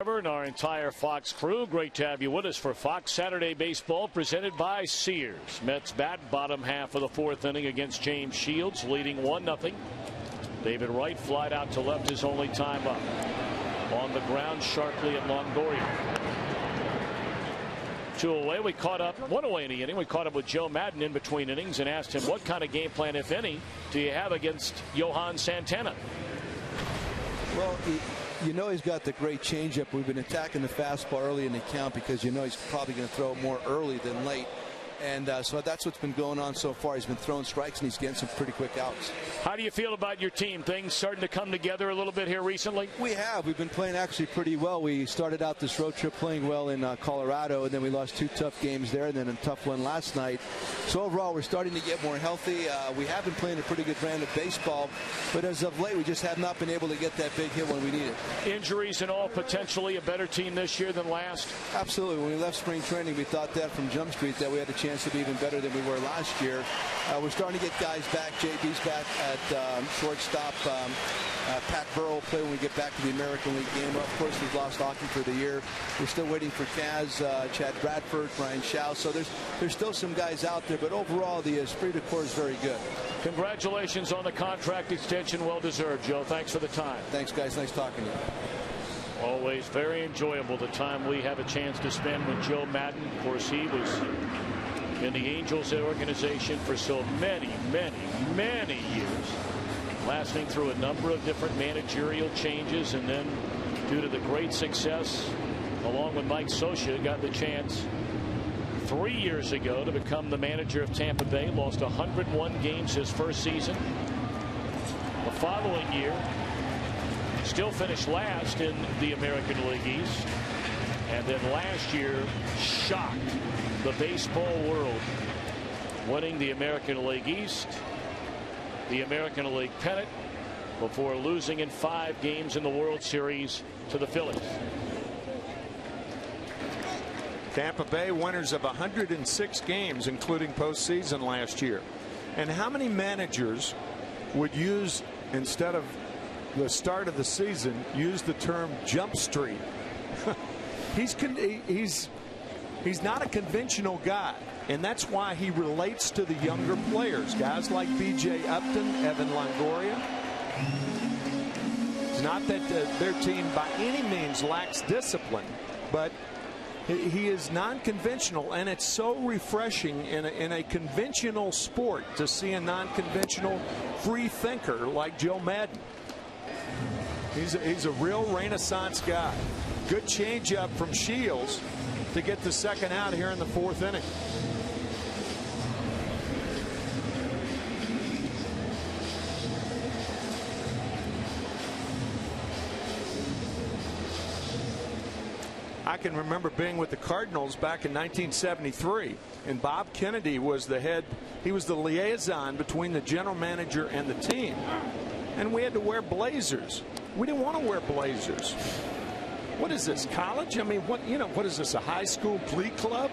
Trevor, and our entire Fox crew. Great to have you with us for Fox Saturday Baseball, presented by Sears. Mets bat bottom half of the fourth inning against James Shields, leading 1-0. David Wright flied out to left his only time up. On the ground sharply at Longoria. 2 away. We caught up 1 away in the inning. We caught up with Joe Madden in between innings and asked him what kind of game plan, if any, do you have against Johan Santana? Well, you know he's got the great changeup. We've been attacking the fastball early in the count because you know he's probably going to throw it more early than late. And so that's what's been going on so far. He's been throwing strikes and he's getting some pretty quick outs. How do you feel about your team? Things starting to come together a little bit here recently? We have. We've been playing actually pretty well. We started out this road trip playing well in Colorado, and then we lost 2 tough games there, and then a tough one last night. So overall, we're starting to get more healthy. We have been playing a pretty good brand of baseball, but as of late, we just have not been able to get that big hit when we need it. Injuries and all, potentially a better team this year than last? Absolutely. When we left spring training, we thought that from Jump Street that we had a chance to be even better than we were last year. We're starting to get guys back. JB's back at shortstop. Pat Burrow will play when we get back to the American League game. Of course, we've lost Hockey for the year. We're still waiting for Kaz, Chad Bradford, Ryan Shaw. So there's still some guys out there, but overall the esprit de corps is very good. Congratulations on the contract extension. Well deserved, Joe. Thanks for the time. Thanks, guys. Nice talking to you. Always very enjoyable the time we have a chance to spend with Joe Madden. Of course, he was in the Angels organization for so many years, lasting through a number of different managerial changes, and then due to the great success along with Mike Scioscia, got the chance 3 years ago to become the manager of Tampa Bay. Lost 101 games his first season. The following year still finished last in the American League East, and then last year shocked the baseball world, winning the American League East, the American League pennant, before losing in 5 games in the World Series to the Phillies. Tampa Bay winners of 106 games, including postseason last year. And how many managers would use, instead of the start of the season, use the term jump street? He's not a conventional guy, and that's why he relates to the younger players, guys like B.J. Upton, Evan Longoria. It's not that their team by any means lacks discipline, but he is non-conventional, and it's so refreshing in a conventional sport to see a non-conventional free thinker like Joe Madden. He's a real Renaissance guy. Good changeup from Shields to get the second out here in the 4th inning. I can remember being with the Cardinals back in 1973, and Bob Kennedy was the head. He was the liaison between the general manager and the team, and we had to wear blazers. We didn't want to wear blazers. What is this, college? I mean, what is this, a high school glee club?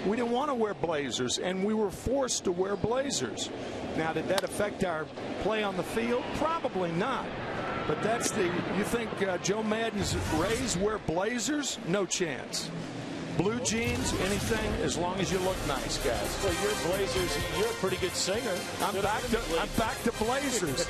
We didn't want to wear blazers, and we were forced to wear blazers. Now, did that affect our play on the field? Probably not. But that's you think Joe Madden's Rays wear blazers? No chance. Blue jeans, anything, as long as you look nice, guys. Well, your blazers, you're a pretty good singer. I'm back to blazers.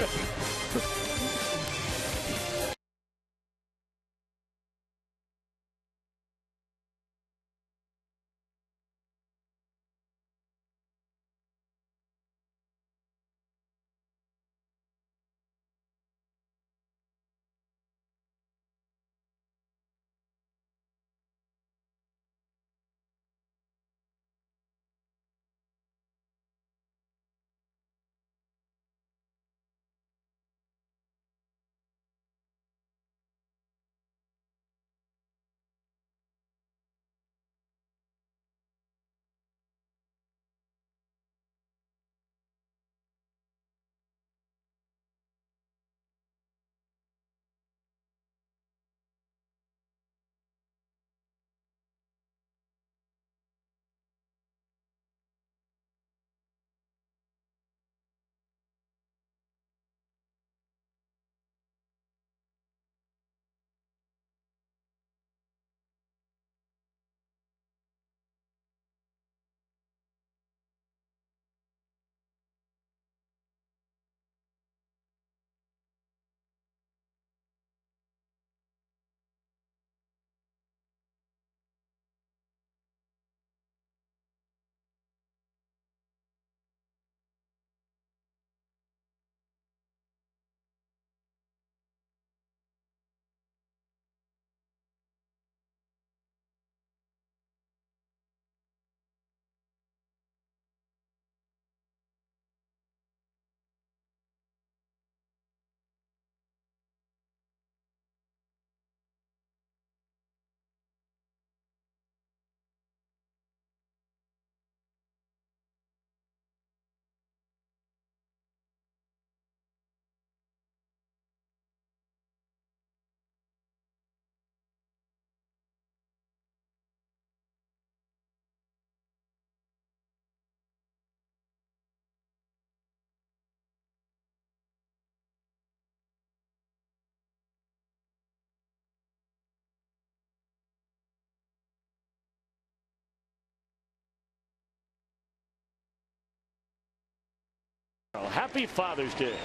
Happy Father's Day.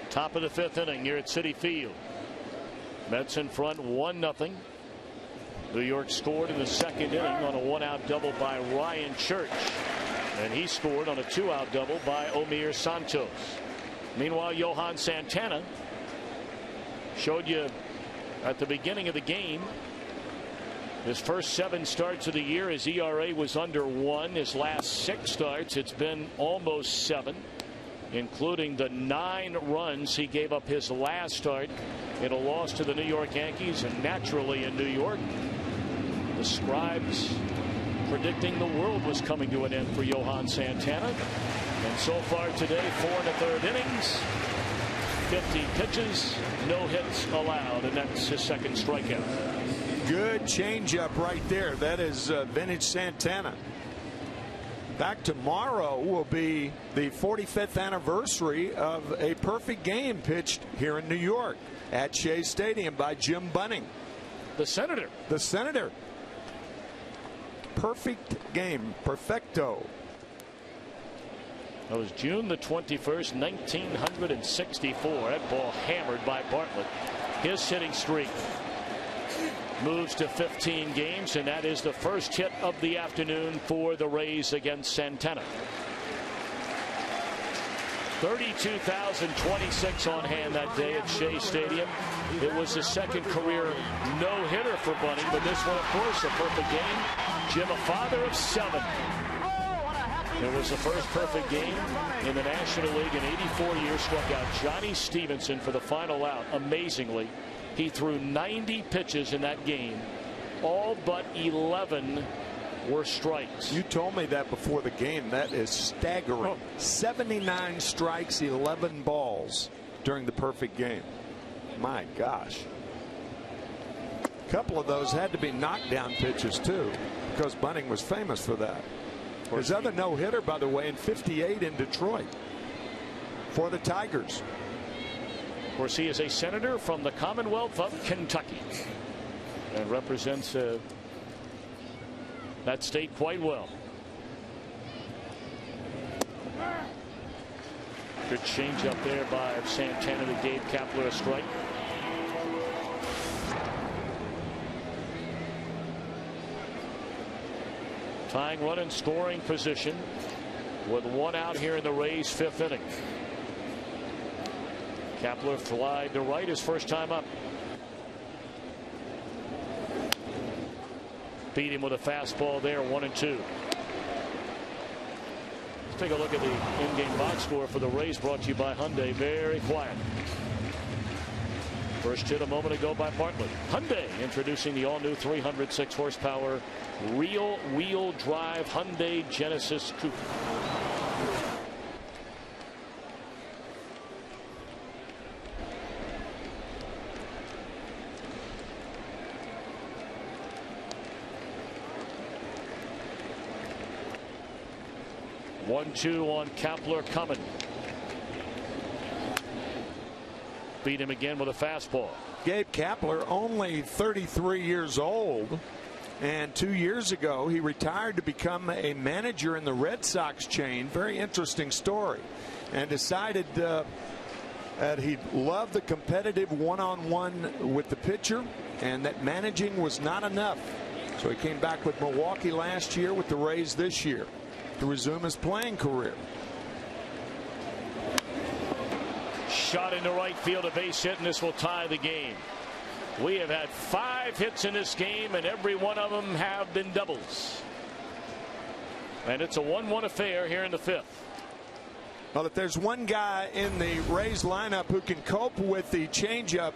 Top of the 5th inning here at Citi Field. Mets in front 1-0. New York scored in the 2nd inning on a 1-out double by Ryan Church. And he scored on a 2-out double by Omir Santos. Meanwhile, Johan Santana showed you at the beginning of the game. His first 7 starts of the year, his ERA was under 1. His last 6 starts, it's been almost 7, including the 9 runs he gave up his last start in a loss to the New York Yankees. And naturally in New York, the scribes predicting the world was coming to an end for Johan Santana. And so far today, 4 1/3 innings, 50 pitches, no hits allowed, and that's his 2nd strikeout. Good changeup right there. That is vintage Santana. Back tomorrow will be the 45th anniversary of a perfect game pitched here in New York at Shea Stadium by Jim Bunning. The Senator. The Senator. Perfect game. Perfecto. That was June the 21st, 1964. That ball hammered by Bartlett. His hitting streak moves to 15 games, and that is the first hit of the afternoon for the Rays against Santana. 32,026 on hand that day at Shea Stadium. It was the 2nd career no-hitter for Bunning, but this one, of course, a perfect game. Jim, a father of 7. It was the first perfect game in the National League in 84 years. Struck out Johnny Stevenson for the final out. Amazingly, he threw 90 pitches in that game. All but 11 were strikes. You told me that before the game. That is staggering. 79 strikes, 11 balls during the perfect game. My gosh. A couple of those had to be knockdown pitches too, because Bunning was famous for that. His other no-hitter, by the way, in '58 in Detroit for the Tigers. Of course, he is a senator from the Commonwealth of Kentucky and represents that state quite well. Good change up there by Santana that gave Kapler a strike. Tying run in scoring position with 1 out here in the Rays' 5th inning. Kapler flied to right his first time up. Beat him with a fastball there, 1-2. Let's take a look at the in-game box score for the Rays, brought to you by Hyundai. Very quiet. First hit a moment ago by Bartlett. Hyundai introducing the all-new 306 horsepower real-wheel drive Hyundai Genesis Coupe. One-two on Kapler coming. Beat him again with a fastball. Gabe Kapler, only 33 years old, and 2 years ago he retired to become a manager in the Red Sox chain. Very interesting story. And decided that he loved the competitive one-on-one with the pitcher, and that managing was not enough. So he came back with Milwaukee last year, with the Rays this year, to resume his playing career. Shot into right field, a base hit, and this will tie the game. We have had 5 hits in this game, and every one of them have been doubles. And it's a 1-1 affair here in the 5th. Well, if there's one guy in the Rays lineup who can cope with the changeup,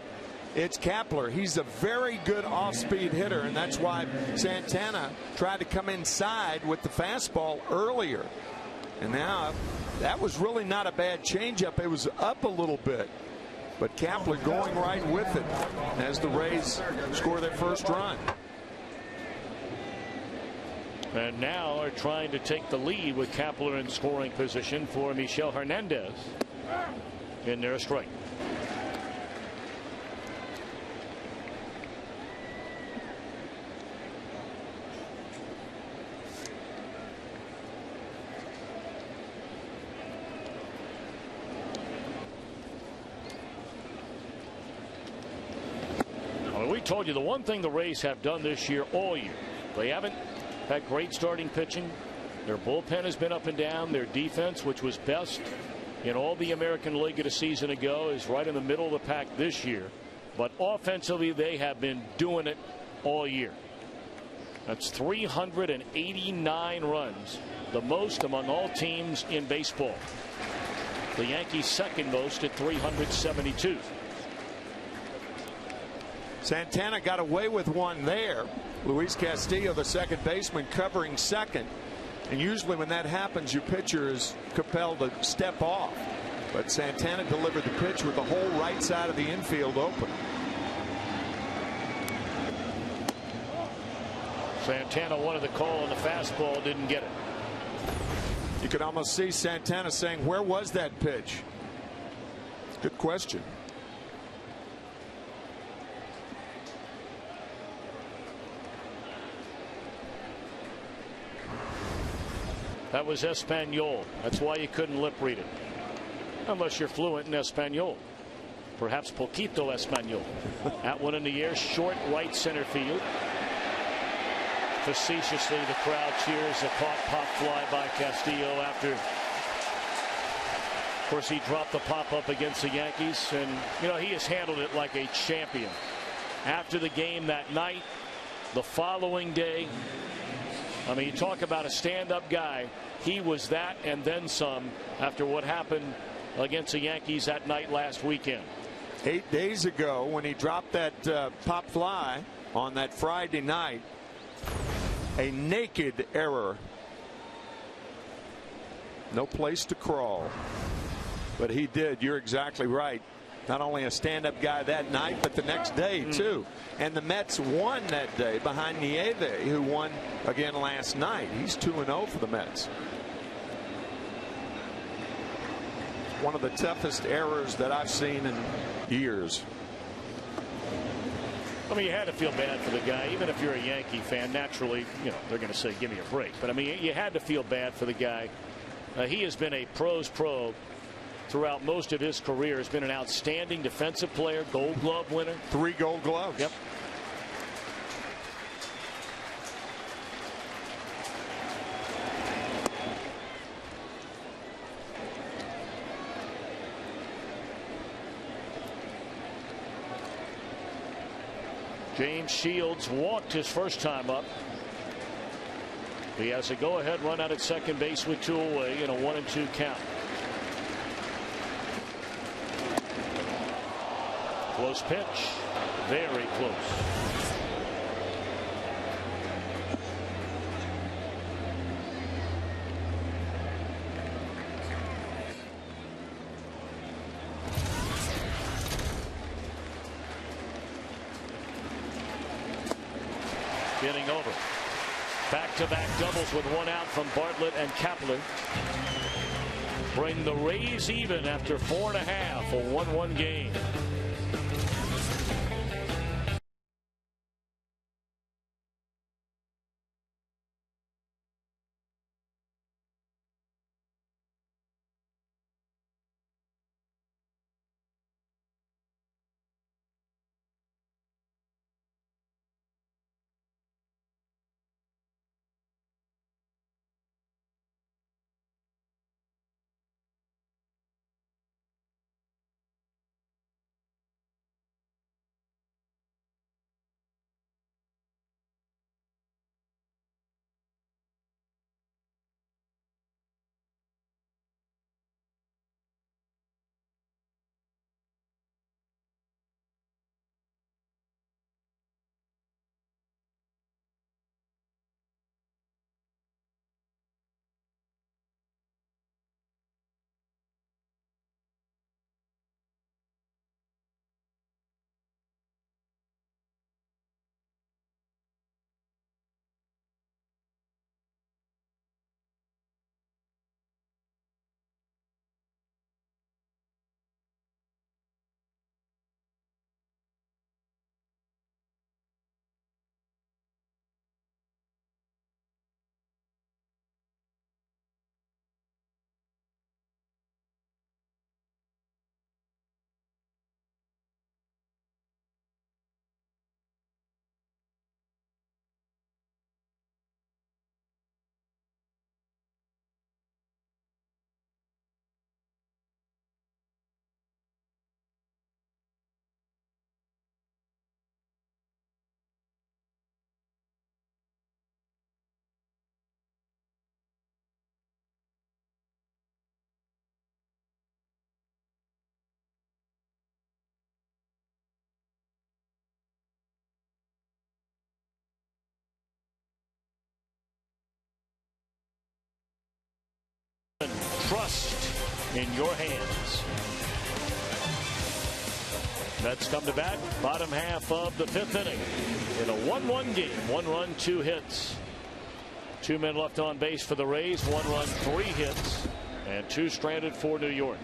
it's Kapler. He's a very good off-speed hitter, and that's why Santana tried to come inside with the fastball earlier. And now that was really not a bad changeup. It was up a little bit, but Kapler going right with it as the Rays score their first run. And now are trying to take the lead with Kapler in scoring position for Michel Hernandez in their strike. told you the one thing the Rays have done this year all year. They haven't had great starting pitching. Their bullpen has been up and down. Their defense, which was best in all the American League a season ago, is right in the middle of the pack this year. But offensively, they have been doing it all year. That's 389 runs, the most among all teams in baseball. The Yankees second most at 372. Santana got away with one there. Luis Castillo, the second baseman, covering second. And usually when that happens, your pitcher is compelled to step off. But Santana delivered the pitch with the whole right side of the infield open. Santana wanted the call on the fastball, didn't get it. You could almost see Santana saying, where was that pitch? Good question. That was Espanol. That's why you couldn't lip read it. Unless you're fluent in Espanol. Perhaps poquito Espanol. That one in the air, short right center field. Facetiously, the crowd cheers a caught pop fly by Castillo after, of course, he dropped the pop up against the Yankees. And, you know, he has handled it like a champion. After the game that night, the following day, I mean, you talk about a stand-up guy. He was that and then some after what happened against the Yankees that night last weekend. 8 days ago, when he dropped that pop fly on that Friday night, a naked error. No place to crawl. But he did. You're exactly right. Not only a stand-up guy that night, but the next day, too. And the Mets won that day behind Nieve, who won again last night. He's 2-0 for the Mets. One of the toughest errors that I've seen in years. I mean, you had to feel bad for the guy. Even if you're a Yankee fan, naturally, you know, they're going to say, give me a break. But, I mean, you had to feel bad for the guy. He has been a pro's pro throughout most of his career. Has been an outstanding defensive player, Gold Glove winner. 3 Gold Gloves. Yep. James Shields walked his first time up. He has a go-ahead run out at second base with 2 away in a 1-2 count. Close pitch. Very close. Getting over. Back-to-back doubles with 1 out from Bartlett and Kapler. Bring the Rays even after 4.5, a 1-1 game. trust in your hands. Mets come to bat, bottom half of the 5th inning in a 1-1 game. 1 run, 2 hits. 2 men left on base for the Rays. 1 run, 3 hits, and 2 stranded for New York.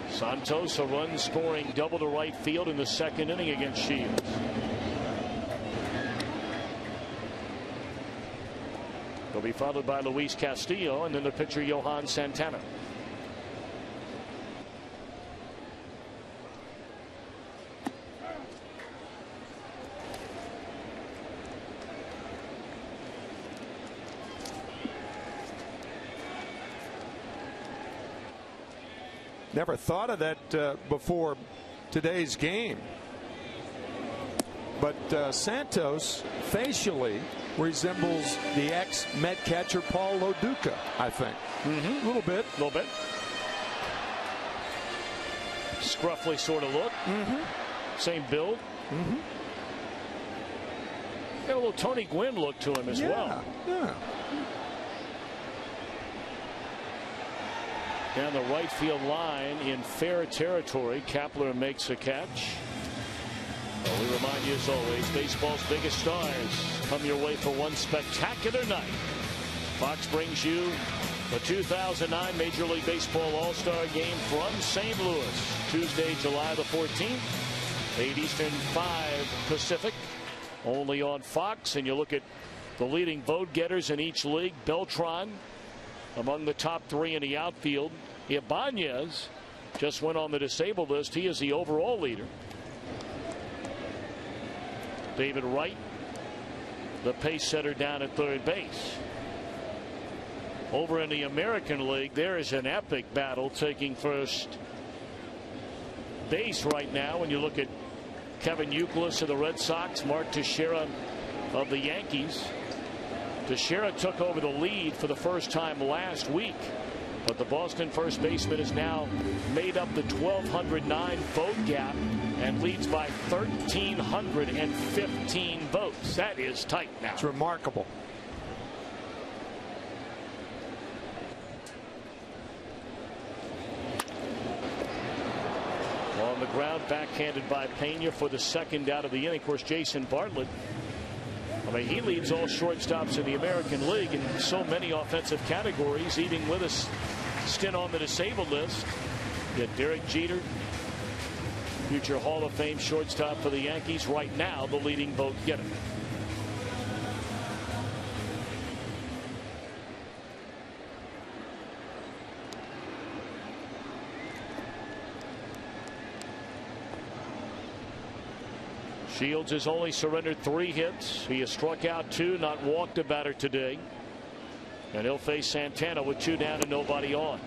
Santos, a run scoring double to right field in the 2nd inning against Shields. He'll be followed by Luis Castillo and then the pitcher Johan Santana. Never thought of that before today's game. But Santos facially resembles the ex-Met catcher Paul Lo Duca, I think. A little bit. A little bit. Scruffy sort of look. Same build. Got a little Tony Gwynn look to him as well. Yeah. Down the right field line in fair territory. Kapler makes a catch. Well, we remind you as always, baseball's biggest stars come your way for one spectacular night. Fox brings you the 2009 Major League Baseball All-Star Game from St. Louis. Tuesday, July the 14th, 8 Eastern, 5 Pacific. Only on Fox. And you look at the leading vote getters in each league. Beltran among the top 3 in the outfield. Ibanez just went on the disabled list. He is the overall leader. David Wright, the pace setter, down at third base. Over in the American League, there is an epic battle taking first base right now. When you look at Kevin Youkilis of the Red Sox, Mark Teixeira of the Yankees. Teixeira took over the lead for the first time last week, but the Boston first baseman has now made up the 1,209 vote gap and leads by 1,315 votes. That is tight now. It's remarkable. On the ground, backhanded by Pena for the 2nd out of the inning. Of course, Jason Bartlett, I mean, he leads all shortstops in the American League in so many offensive categories, even with a stint on the disabled list. Yet Derek Jeter, future Hall of Fame shortstop for the Yankees, right now the leading vote getter. Shields has only surrendered 3 hits. He has struck out 2, not walked a batter today. And he'll face Santana with 2 down and nobody on.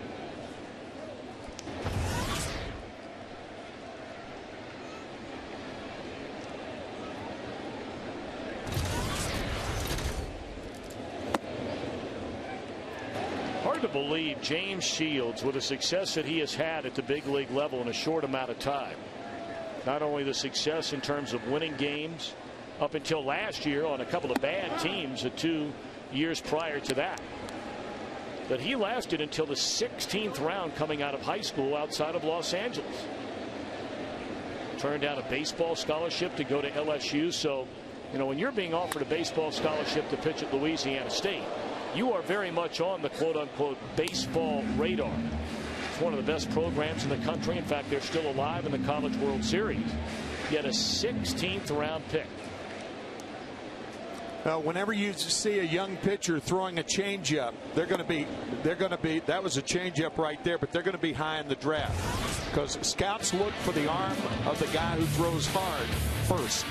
Hard to believe James Shields, with the success that he has had at the big league level in a short amount of time. Not only the success in terms of winning games up until last year on a couple of bad teams the 2 years prior to that, but he lasted until the 16th round coming out of high school outside of Los Angeles. Turned down a baseball scholarship to go to LSU. So, you know, when you're being offered a baseball scholarship to pitch at Louisiana State, you are very much on the quote-unquote baseball radar. One of the best programs in the country. In fact, they're still alive in the College World Series. Yet a 16th round pick. Whenever you see a young pitcher throwing a changeup, they're going to be. That was a changeup right there, but they're going to be high in the draft because scouts look for the arm of the guy who throws hard first.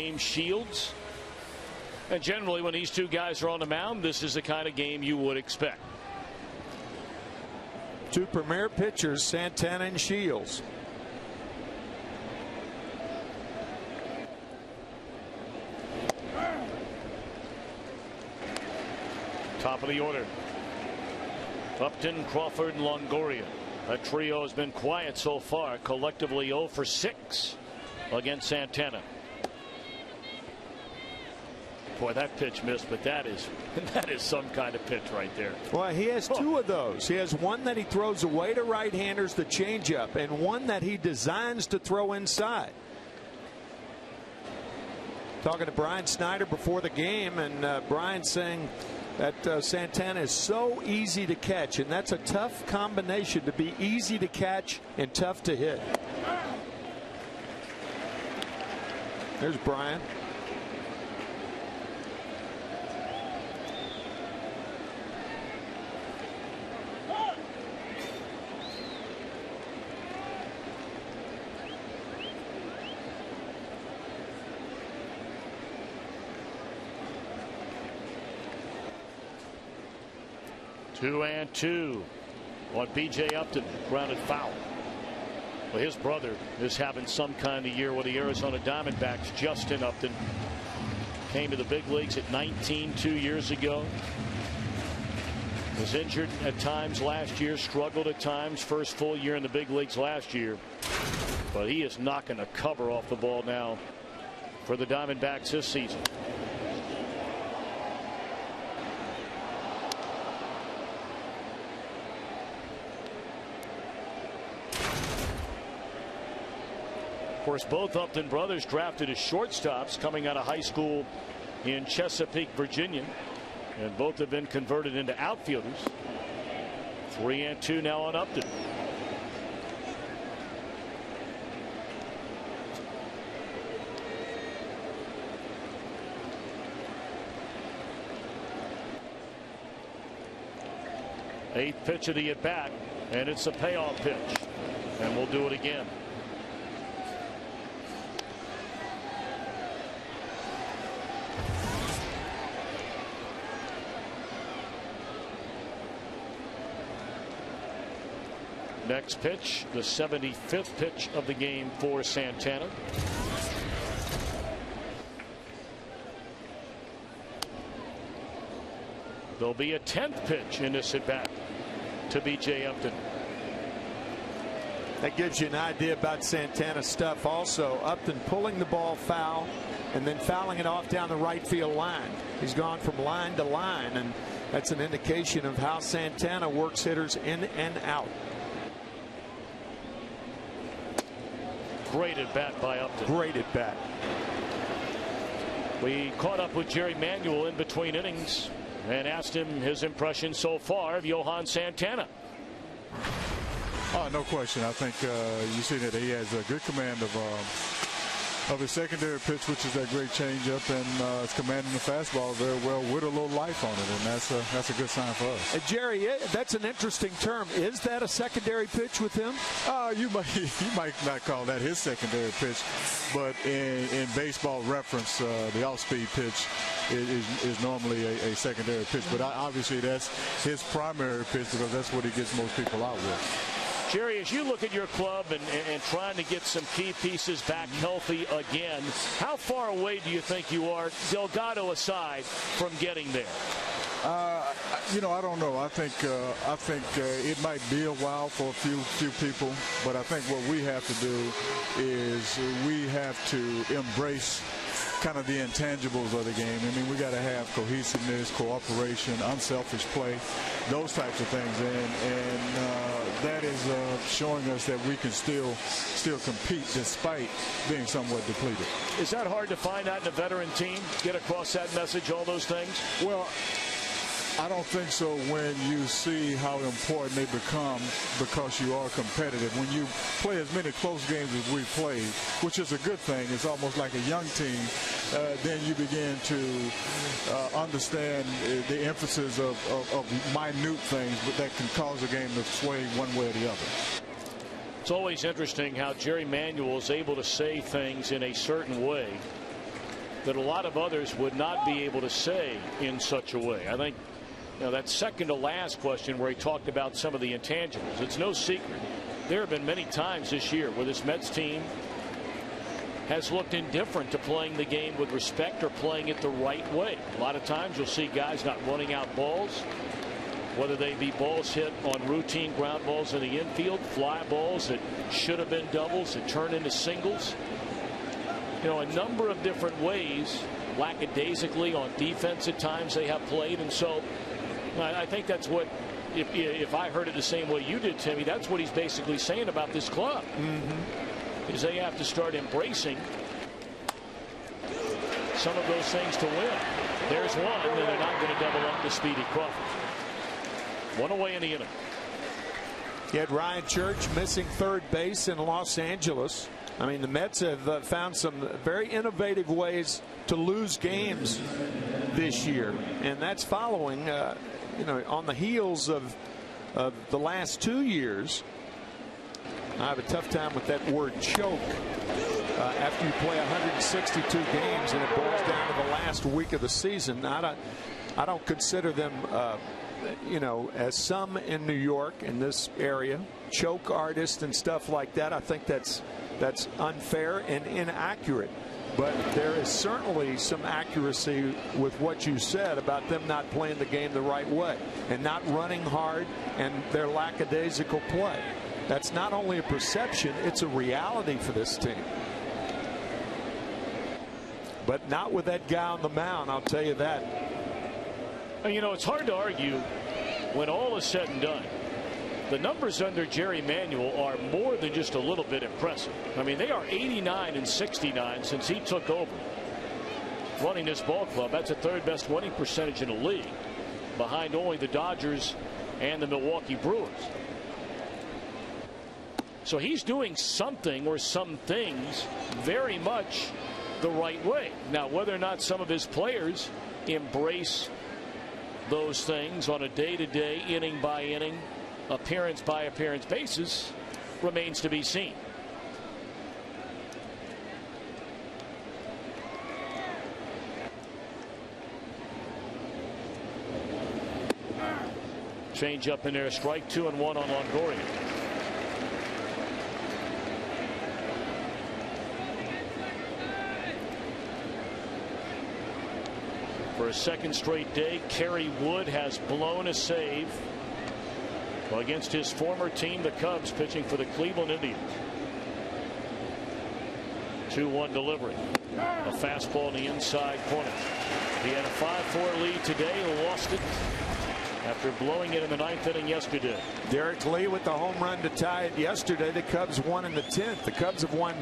James Shields. And generally, when these two guys are on the mound, this is the kind of game you would expect. Two premier pitchers, Santana and Shields. Top of the order. Upton, Crawford, and Longoria. That trio has been quiet so far, collectively 0 for 6 against Santana. Boy, that pitch missed, but that is some kind of pitch right there. Well, he has two of those. He has one that he throws away to right-handers, the changeup, and one that he designs to throw inside. Talking to Brian Snyder before the game, and Brian saying that Santana is so easy to catch, and that's a tough combination, to be easy to catch and tough to hit. There's Brian. Two and two on B.J. Upton, grounded foul. Well, his brother is having some kind of year with the Arizona Diamondbacks. Justin Upton came to the big leagues at 19 2 years ago. Was injured at times last year, struggled at times, first full year in the big leagues last year. But he is knocking the cover off the ball now for the Diamondbacks this season. Of course, both Upton brothers drafted as shortstops coming out of high school in Chesapeake, Virginia, and both have been converted into outfielders. 3 and 2 now on Upton. Eighth pitch of the at bat, and it's a payoff pitch, and we'll do it again. Next pitch, the 75th pitch of the game for Santana. There'll be a 10th pitch in this at bat to B.J. Upton. That gives you an idea about Santana's stuff also. Upton pulling the ball foul and then fouling it off down the right field line. He's gone from line to line, and that's an indication of how Santana works hitters in and out. Great at bat by Upton. Great at bat. We caught up with Jerry Manuel in between innings and asked him his impression so far of Johan Santana. Oh, no question. I think you see that he has a good command of his secondary pitch, which is that great changeup, and is commanding the fastball very well with a little life on it, and that's a good sign for us. Jerry, that's an interesting term. Is that a secondary pitch with him? You might not call that his secondary pitch, but in baseball reference, the off-speed pitch is normally a secondary pitch. But obviously that's his primary pitch because that's what he gets most people out with. Jerry, as you look at your club and trying to get some key pieces back healthy again, how far away do you think you are, Delgado aside, from getting there? I don't know. I think it might be a while for a few people, but I think what we have to do is we have to embrace kind of the intangibles of the game. I mean, we got to have cohesiveness, cooperation, unselfish play, those types of things, and that is showing us that we can still compete despite being somewhat depleted. Is that hard to find out in a veteran team? Get across that message, all those things? Well, I don't think so when you see how important they become because you are competitive. When you play as many close games as we played, which is a good thing, it's almost like a young team, then you begin to understand the emphasis of minute things that can cause a game to sway one way or the other. It's always interesting how Jerry Manuel is able to say things in a certain way that a lot of others would not be able to say in such a way. I think that second to last question where he talked about some of the intangibles. It's no secret. There have been many times this year where this Mets team has looked indifferent to playing the game with respect or playing it the right way. A lot of times you'll see guys not running out balls, whether they be balls hit on routine ground balls in the infield, fly balls that should have been doubles that turn into singles. A number of different ways, lackadaisically on defense at times they have played. And so I think that's what, if I heard it the same way you did, Timmy, that's what he's basically saying about this club. Is they have to start embracing some of those things to win. There's one, and they're not going to double up to Speedy Crawford. One away in the inning. You had Ryan Church missing third base in Los Angeles. I mean, the Mets have found some very innovative ways to lose games this year, and that's following, on the heels of the last 2 years. I have a tough time with that word choke after you play 162 games and it boils down to the last week of the season. I don't consider them, as some in New York in this area, choke artists and stuff like that. I think that's unfair and inaccurate. But there is certainly some accuracy with what you said about them not playing the game the right way and not running hard and their lackadaisical play. That's not only a perception, it's a reality for this team. But not with that guy on the mound, I'll tell you that. It's hard to argue when all is said and done. The numbers under Jerry Manuel are more than just a little bit impressive. I mean, they are 89 and 69 since he took over running this ball club. That's the third best winning percentage in the league, behind only the Dodgers and the Milwaukee Brewers. So he's doing something or some things very much the right way. Now, whether or not some of his players embrace those things on a day-to-day, inning-by-inning, appearance-by-appearance basis remains to be seen. Change up in there, strike 2 and 1 on Longoria. For a second straight day, Kerry Wood has blown a save against his former team, the Cubs, pitching for the Cleveland Indians. 2-1 delivery. A fastball in the inside corner. He had a 5-4 lead today, lost it after blowing it in the 9th inning yesterday. Derek Lee with the home run to tie it yesterday. The Cubs won in the 10th. The Cubs have won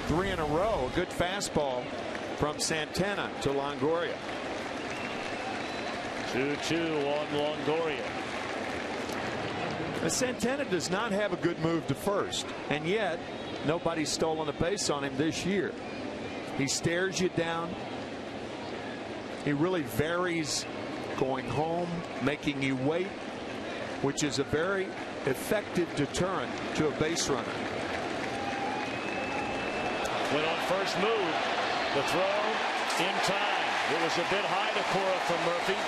3 in a row. A good fastball from Santana to Longoria. 2-2 on Longoria. Santana does not have a good move to first, and yet nobody's stolen a base on him this year. He stares you down. He really varies going home, making you wait, which is a very effective deterrent to a base runner. Went on first move. The throw in time. It was a bit high to Cora from Murphy.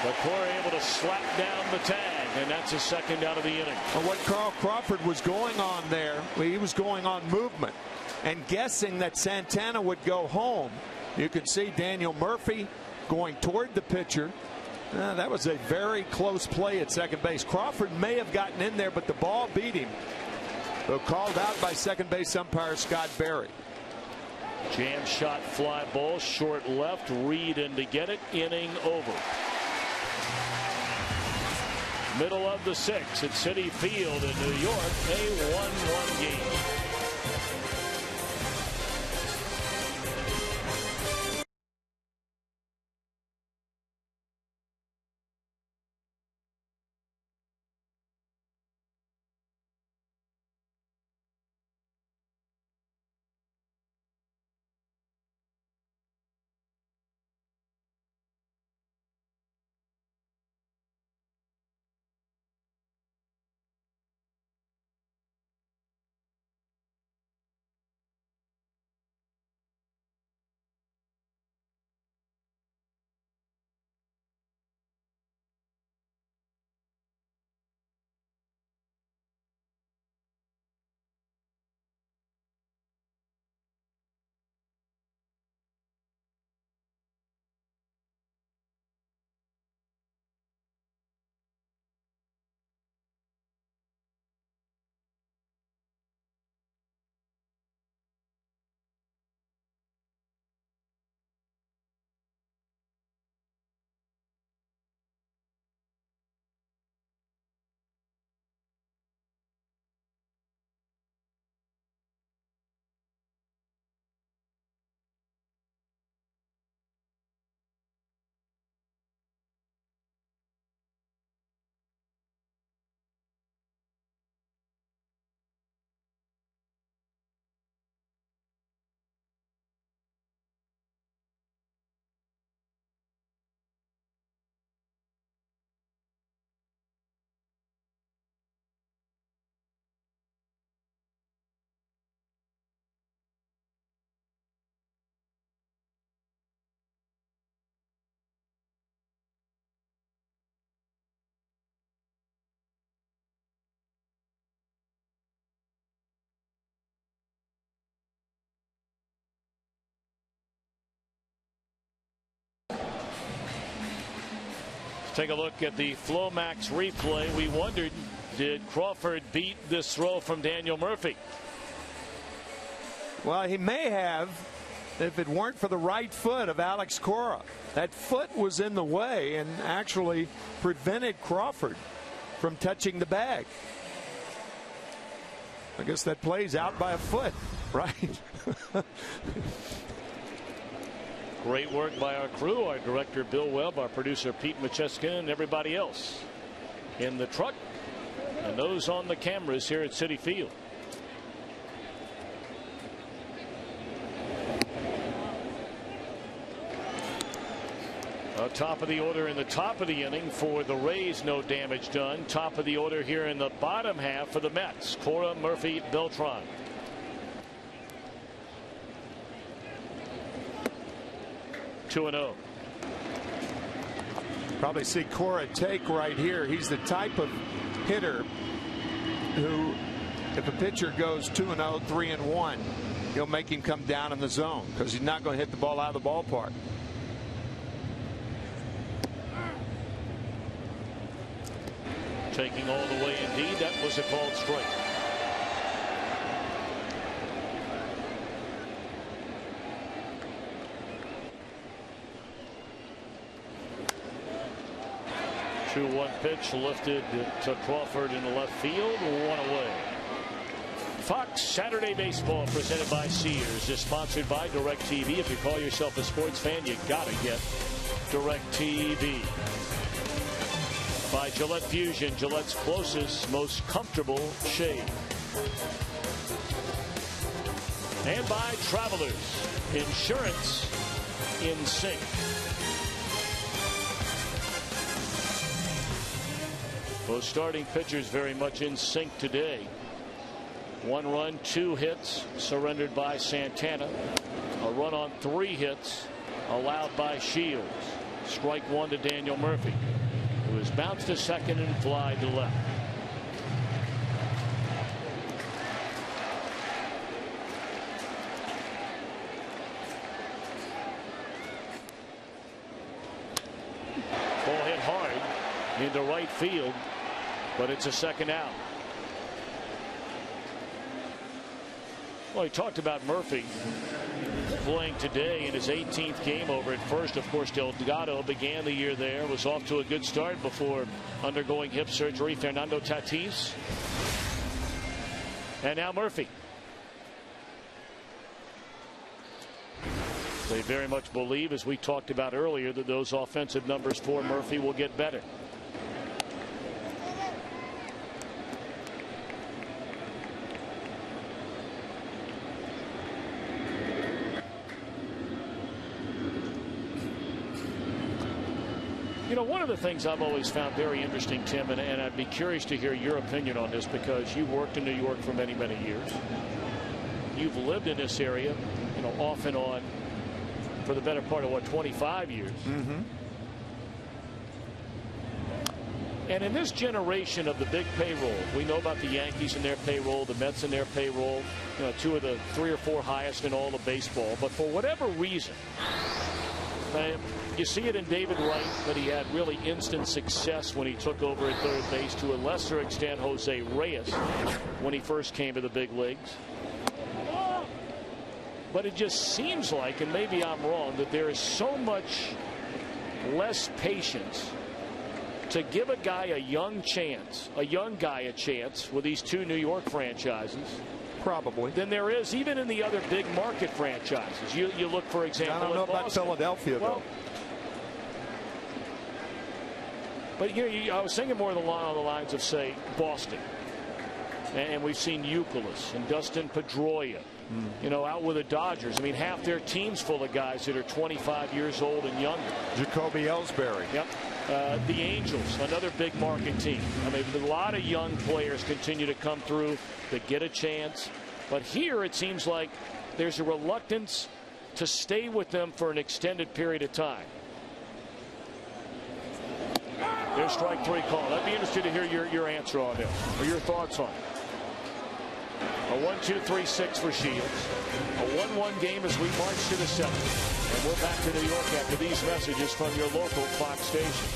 But Cora able to slap down the tag, and that's a second out of the inning. Well, what Carl Crawford was going on there, he was going on movement and guessing that Santana would go home. You could see Daniel Murphy going toward the pitcher. That was a very close play at second base. Crawford may have gotten in there, but the ball beat him. So called out by second base umpire Scott Berry. Jam shot fly ball, short left, Reed in to get it, inning over. Middle of the 6th at Citi Field in New York, a 1-1 game. Take a look at the Flomax replay. We wondered, did Crawford beat this throw from Daniel Murphy? Well, he may have if it weren't for the right foot of Alex Cora. That foot was in the way and actually prevented Crawford from touching the bag. I guess that play's out by a foot, right? Great work by our crew, our director Bill Webb, our producer Pete Macheska, and everybody else in the truck and those on the cameras here at Citi Field. Top of the order in the top of the inning for the Rays, no damage done. Top of the order here in the bottom half for the Mets, Cora, Murphy, Beltran. Two and 0. Probably see Cora take right here. He's the type of hitter who, if a pitcher goes 2-0, 3-1, he'll make him come down in the zone because he's not going to hit the ball out of the ballpark. Taking all the way indeed. That was a called strike. Two-one pitch lifted to Crawford in the left field. One away. Fox Saturday Baseball presented by Sears is sponsored by DirecTV. If you call yourself a sports fan, you gotta get DirecTV. By Gillette Fusion, Gillette's closest, most comfortable shave. And by Travelers, insurance in sync. Both starting pitchers very much in sync today. 1 run, 2 hits surrendered by Santana. A run on 3 hits allowed by Shields. Strike 1 to Daniel Murphy, who has bounced to second and fly to left. Ball hit hard into right field, but it's a second out. Well, he talked about Murphy playing today in his 18th game over at first. Of course, Delgado began the year there, was off to a good start before undergoing hip surgery. Fernando Tatis. And now Murphy. They very much believe, as we talked about earlier, that those offensive numbers for Murphy will get better. You know, one of the things I've always found very interesting, Tim, and I'd be curious to hear your opinion on this because you've worked in New York for many, many years. You've lived in this area, you know, off and on for the better part of, what, 25 years. Mm-hmm. And in this generation of the big payroll, we know about the Yankees and their payroll, the Mets and their payroll, you know, 2 of the 3 or 4 highest in all of baseball. But for whatever reason, you see it in David Wright, but he had really instant success when he took over at third base. To a lesser extent, Jose Reyes when he first came to the big leagues. But it just seems like, and maybe I'm wrong, that there is so much less patience to give a guy a young guy a chance with these 2 New York franchises. Probably. Than there is even in the other big market franchises. You look, for example, I don't know about Philadelphia, though. But you know, I was thinking more along the lines of, say, Boston. And we've seen Youkilis and Dustin Pedroia, you know, out with the Dodgers. I mean, half their team's full of guys that are 25 years old and younger. Jacoby Ellsbury. Yep. The Angels, another big market team. I mean, a lot of young players continue to come through that get a chance. But here it seems like there's a reluctance to stay with them for an extended period of time. There's strike 3 call. I'd be interested to hear your answer on it, or your thoughts on it. A 1-2-3-6 for Shields. A 1-1 game as we march to the 7th. And we're back to New York after these messages from your local Fox station.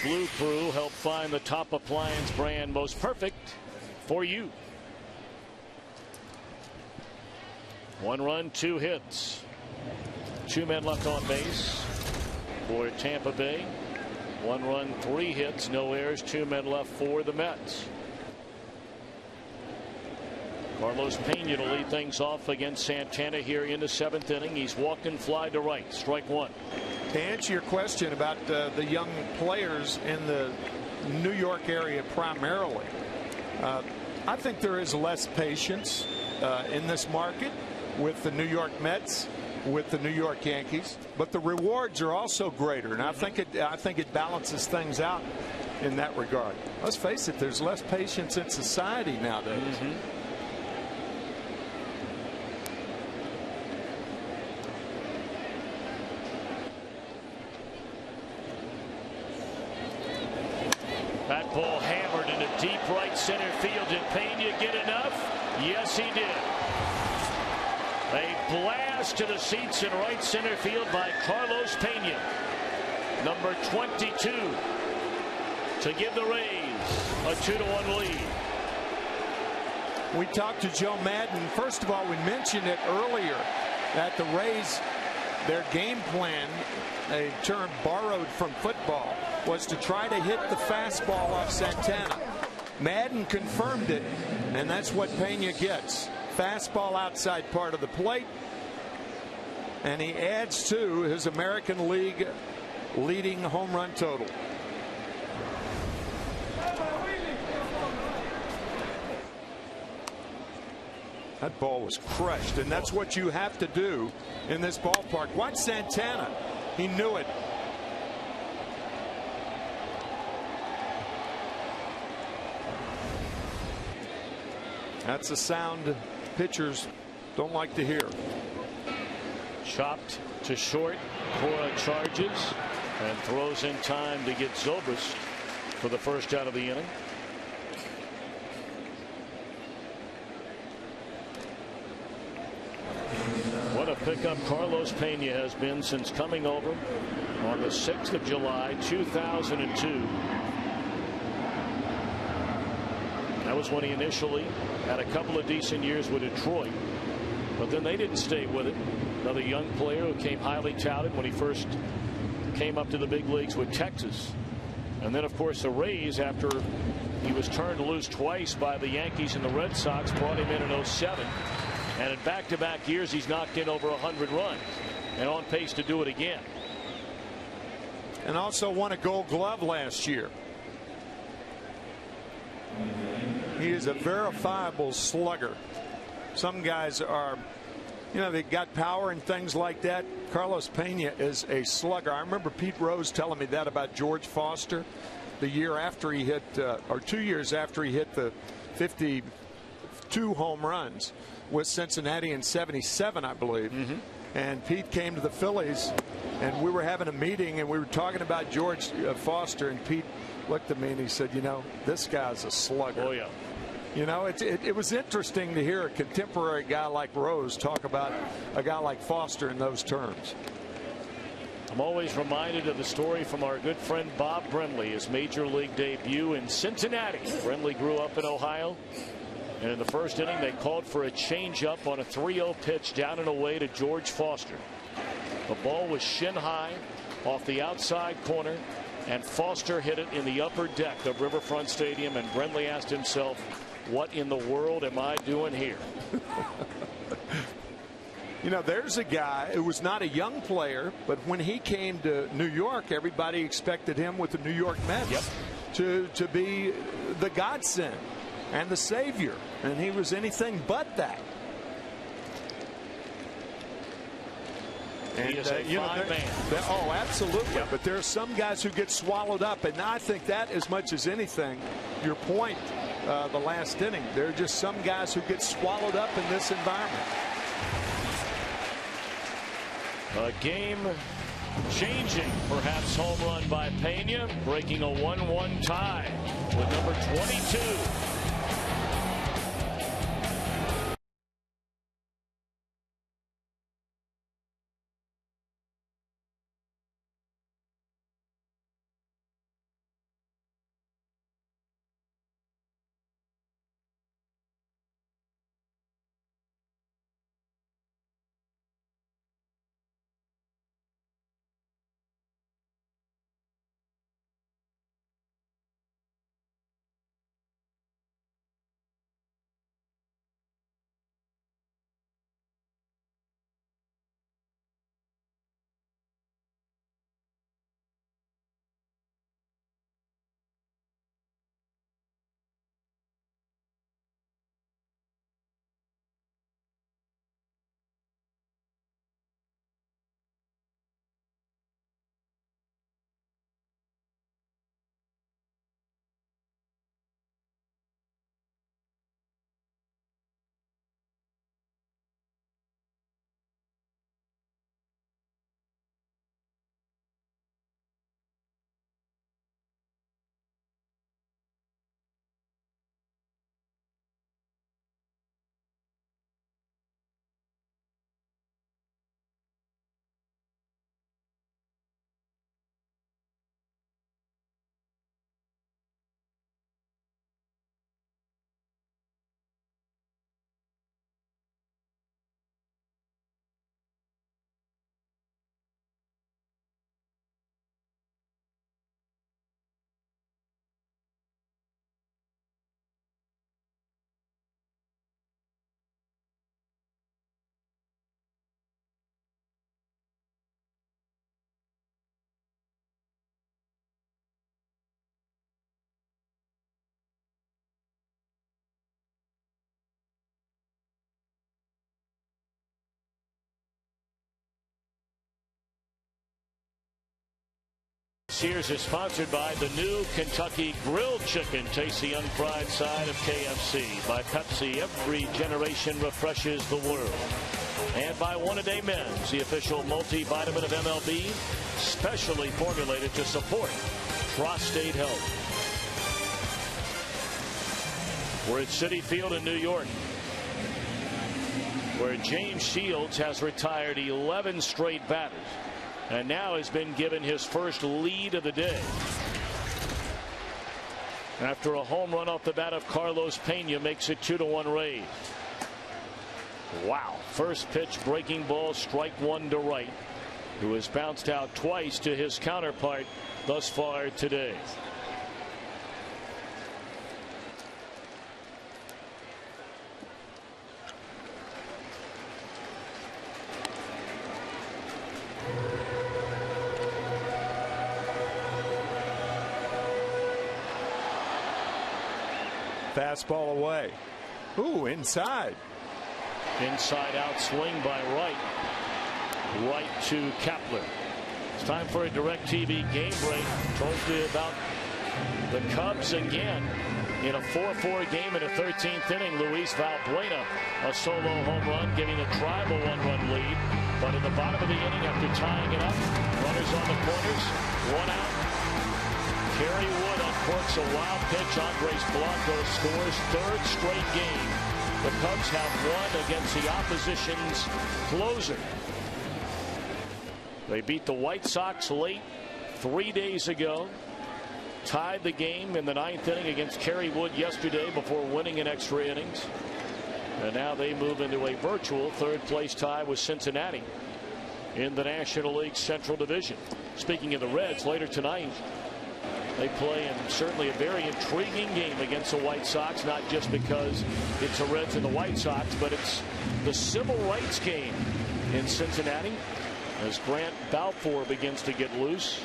Blue Crew help find the top appliance brand most perfect for you. 1 run, 2 hits. 2 men left on base for Tampa Bay. 1 run, 3 hits, no errors, 2 men left for the Mets. Carlos Pena to lead things off against Santana here in the 7th inning. He's walked and fly to right. Strike 1. To answer your question about the young players in the New York area primarily, I think there is less patience in this market with the New York Mets, with the New York Yankees, but the rewards are also greater, and I think it balances things out in that regard. Let's face it, there's less patience in society nowadays. That ball hammered into deep right center field. Did Pena get enough? Yes, he did. A blast to the seats in right center field by Carlos Pena, number 22, to give the Rays a 2-1 lead. We talked to Joe Madden. First of all, we mentioned it earlier that the Rays, their game plan, a term borrowed from football, was to try to hit the fastball off Santana. Madden confirmed it, and that's what Pena gets. Fastball outside part of the plate, and he adds to his American League leading home run total. That ball was crushed, and that's what you have to do in this ballpark. Watch Santana. He knew it. That's a sound pitchers don't like to hear. Chopped to short. Cora charges and throws in time to get Zobrist for the first out of the inning. What a pickup Carlos Pena has been since coming over on the 6th of July 2002. That was when he initially had a couple of decent years with Detroit, but then they didn't stay with it. Another young player who came highly touted when he first came up to the big leagues with Texas. And then, of course, the Rays, after he was turned loose twice by the Yankees and the Red Sox, brought him in 07. And in back-to-back years, he's knocked in over 100 runs and on pace to do it again. And also won a Gold Glove last year. He is a verifiable slugger. Some guys are, you know, they got power and things like that. Carlos Pena is a slugger. I remember Pete Rose telling me that about George Foster the year after he hit, or 2 years after he hit the 52 home runs with Cincinnati in '77, I believe. And Pete came to the Phillies, and we were having a meeting, and we were talking about George Foster, and Pete looked at me and he said, you know, this guy's a slugger. Oh, yeah. You know, it was interesting to hear a contemporary guy like Rose talk about a guy like Foster in those terms. I'm always reminded of the story from our good friend Bob Brenly, his major league debut in Cincinnati. Brenly grew up in Ohio, and in the first inning they called for a changeup on a 3-0 pitch down and away to George Foster. The ball was shin high off the outside corner, and Foster hit it in the upper deck of Riverfront Stadium, and Brenly asked himself, what in the world am I doing here? You know, there's a guy who was not a young player, but when he came to New York, everybody expected him with the New York Mets to be the godsend and the savior, and he was anything but that. And, he is a fine man. Oh, absolutely. But there are some guys who get swallowed up, and I think that as much as anything, your point, the last inning, there are just some guys who get swallowed up in this environment. A game-changing, perhaps, home run by Pena, breaking a 1-1 tie with number 22. Sears is sponsored by the new Kentucky Grilled Chicken. Taste the unfried side of KFC. By Pepsi, every generation refreshes the world. And by One A Day Men's, the official multivitamin of MLB, specially formulated to support prostate health. We're at Citi Field in New York, where James Shields has retired 11 straight batters and now has been given his first lead of the day after a home run off the bat of Carlos Pena makes it 2-1 Rays. Wow. First pitch, breaking ball, strike one to right, who has bounced out twice to his counterpart thus far today. Fastball away. Ooh, inside. Inside out swing by Wright. Right to Kepler. It's time for a DirecTV game break. Told you about the Cubs again in a 4-4 game in the 13th inning. Luis Valbuena, a solo home run, giving the Tribe a 1-run lead. But at the bottom of the inning, after tying it up, runners on the corners, one out. Kerry Wood uncorks a wild pitch. Andres Blanco scores third straight game. The Cubs have won against the opposition's closer. They beat the White Sox late 3 days ago. Tied the game in the 9th inning against Kerry Wood yesterday before winning in extra innings. And now they move into a virtual third place tie with Cincinnati in the National League Central Division. Speaking of the Reds, later tonight, they play in certainly a very intriguing game against the White Sox, not just because it's the Reds and the White Sox, but it's the civil rights game in Cincinnati as Grant Balfour begins to get loose.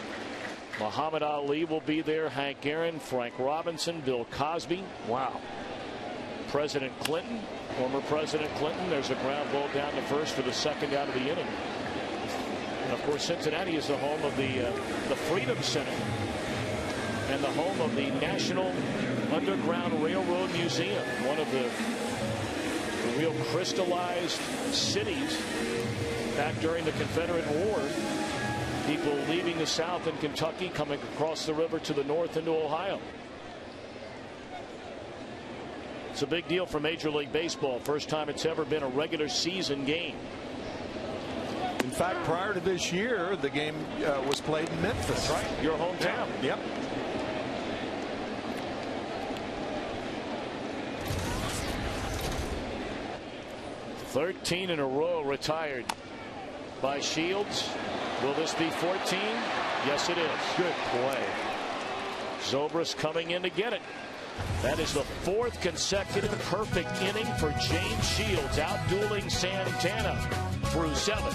Muhammad Ali will be there, Hank Aaron, Frank Robinson, Bill Cosby. Wow. President Clinton, former President Clinton. There's a ground ball down to first for the second out of the inning. And of course, Cincinnati is the home of the Freedom Center and the home of the National Underground Railroad Museum, one of the real crystallized cities back during the Confederate War. People leaving the South in Kentucky, coming across the river to the north into Ohio. It's a big deal for Major League Baseball. First time it's ever been a regular season game. In fact, prior to this year, the game was played in Memphis. That's right. Your hometown. Yep. 13 in a row retired by Shields. Will this be 14? Yes, it is. Good play. Zobrist coming in to get it. That is the fourth consecutive perfect inning for James Shields, outdueling Santana through 7.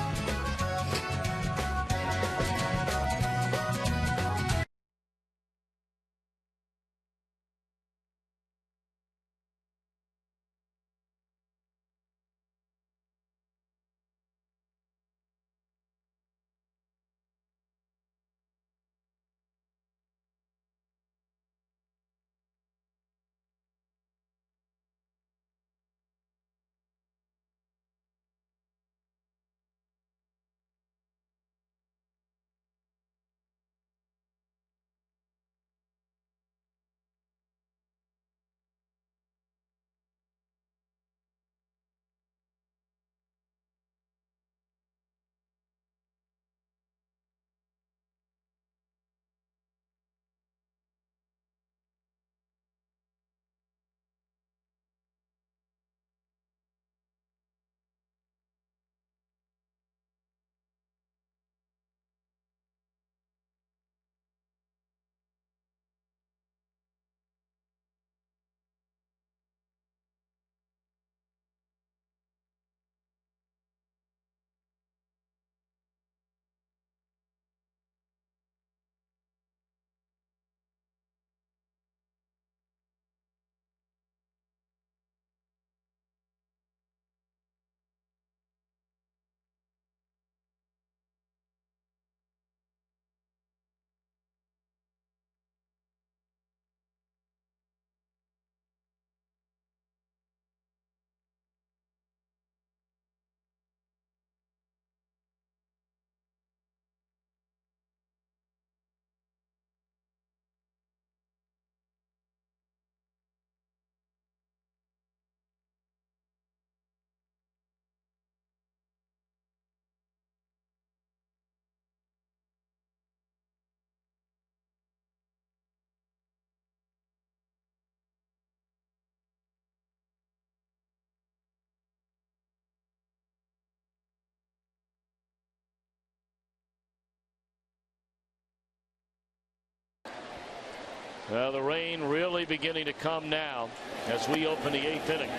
Well, the rain really beginning to come now as we open the 8th inning.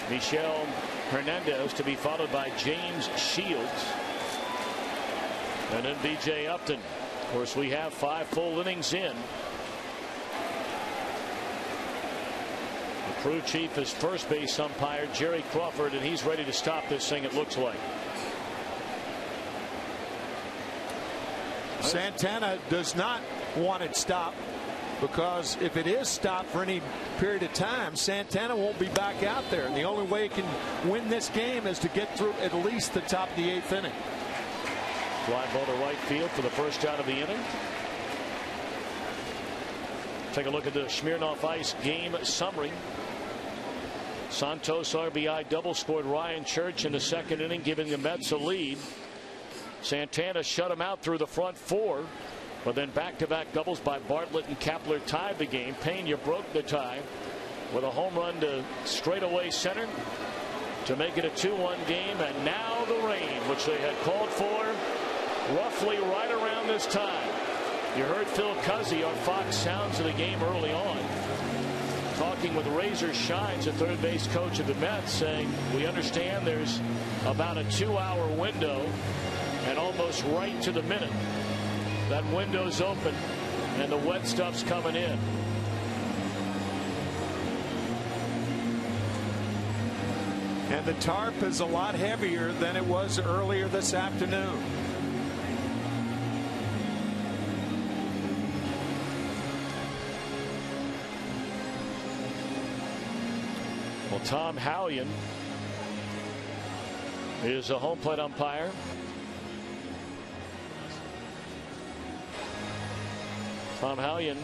Michel Hernandez to be followed by James Shields. And then B.J. Upton. Of course, we have 5 full innings in. The crew chief is first base umpire Jerry Crawford, and he's ready to stop this thing, it looks like. Santana does not want it stopped, because if it is stopped for any period of time, Santana won't be back out there. And the only way he can win this game is to get through at least the top of the 8th inning. Fly ball to right field for the first out of the inning. Take a look at the Smirnoff Ice game summary. Santos RBI double scored Ryan Church in the 2nd inning, giving the Mets a lead. Santana shut him out through the front 4, but then back-to-back doubles by Bartlett and Kepler tied the game. Pena broke the tie with a home run to straightaway center to make it a 2-1 game. And now the rain, which they had called for roughly right around this time. You heard Phil Cuzzi, our Fox Sounds of the game early on, talking with Razor Shines, the third base coach of the Mets, saying we understand there's about a 2-hour window, and almost right to the minute that window's open and the wet stuff's coming in. And the tarp is a lot heavier than it was earlier this afternoon. Well, Tom Hallion is a home plate umpire. Tom Hallion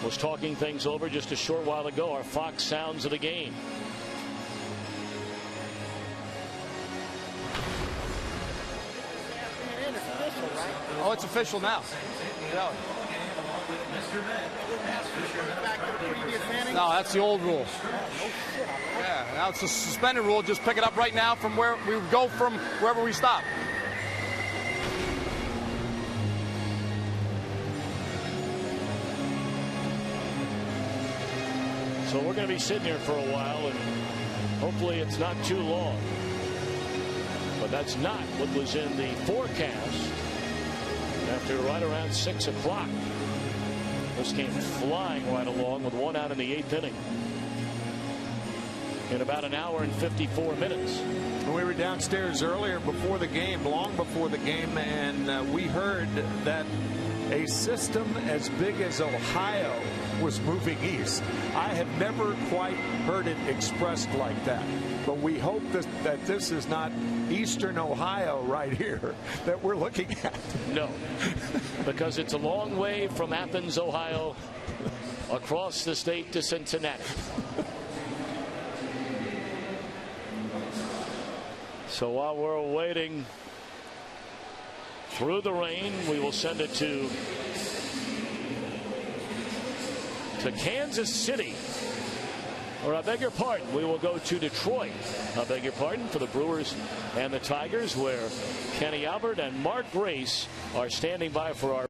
was talking things over just a short while ago. Our Fox Sounds of the game. Oh, it's official now. No, that's the old rule. Yeah, now it's a suspended rule. Just pick it up right now from where we go from wherever we stop. So we're going to be sitting here for a while, and hopefully it's not too long. But that's not what was in the forecast after right around 6 o'clock. This came flying right along with 1 out in the 8th inning in about an hour and 54 minutes. We were downstairs earlier before the game, long before the game, and we heard that a system as big as Ohio was moving east. I have never quite heard it expressed like that, but we hope that this is not eastern Ohio right here that we're looking at. No, because it's a long way from Athens, Ohio, across the state to Cincinnati. So while we're waiting through the rain, we will send it to Kansas City. Or I beg your pardon, we will go to Detroit. I beg your pardon, for the Brewers and the Tigers, where Kenny Albert and Mark Grace are standing by for our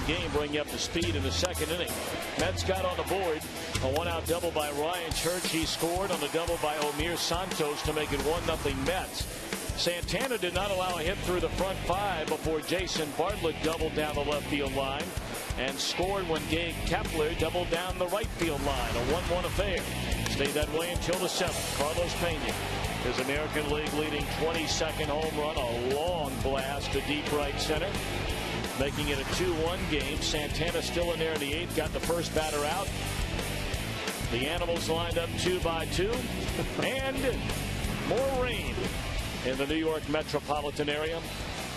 game, bring you up to speed in the second inning. Mets got on the board. A one-out double by Ryan Church. He scored on the double by Omir Santos to make it 1-0 Mets. Santana did not allow a hit through the front five before Jason Bartlett doubled down the left field line and scored when Gabe Kepler doubled down the right field line. A 1-1 affair. Stayed that way until the 7th. Carlos Pena, his American League leading 22nd home run, a long blast to deep right center, making it a 2-1 game. Santana still in there in the 8th, got the first batter out. The Animals lined up 2-2, and more rain in the New York metropolitan area.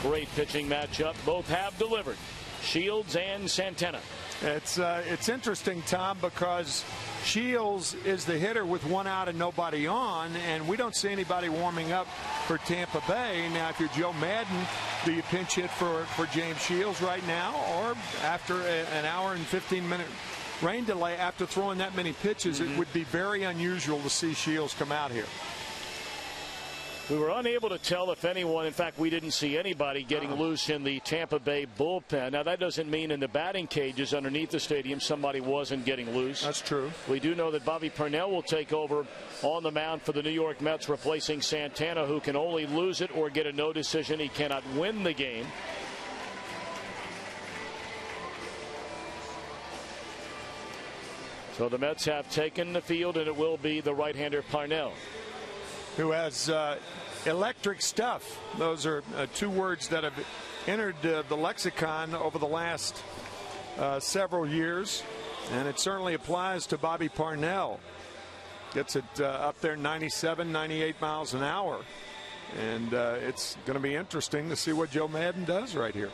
Great pitching matchup. Both have delivered. Shields and Santana. It's interesting, Tom, because Shields is the hitter with 1 out and nobody on, and we don't see anybody warming up for Tampa Bay. Now, if you're Joe Madden, do you pinch hit for James Shields right now, or after an hour and 15-minute rain delay, after throwing that many pitches, it would be very unusual to see Shields come out here. We were unable to tell if anyone, in fact, we didn't see anybody getting loose in the Tampa Bay bullpen. Now, that doesn't mean in the batting cages underneath the stadium somebody wasn't getting loose. That's true. We do know that Bobby Purnell will take over on the mound for the New York Mets, replacing Santana, who can only lose it or get a no decision. He cannot win the game. So the Mets have taken the field, and it will be the right-hander Parnell, who has electric stuff. Those are 2 words that have entered the lexicon over the last several years, and it certainly applies to Bobby Parnell. Gets it up there 97, 98 miles an hour, and it's going to be interesting to see what Joe Madden does right here.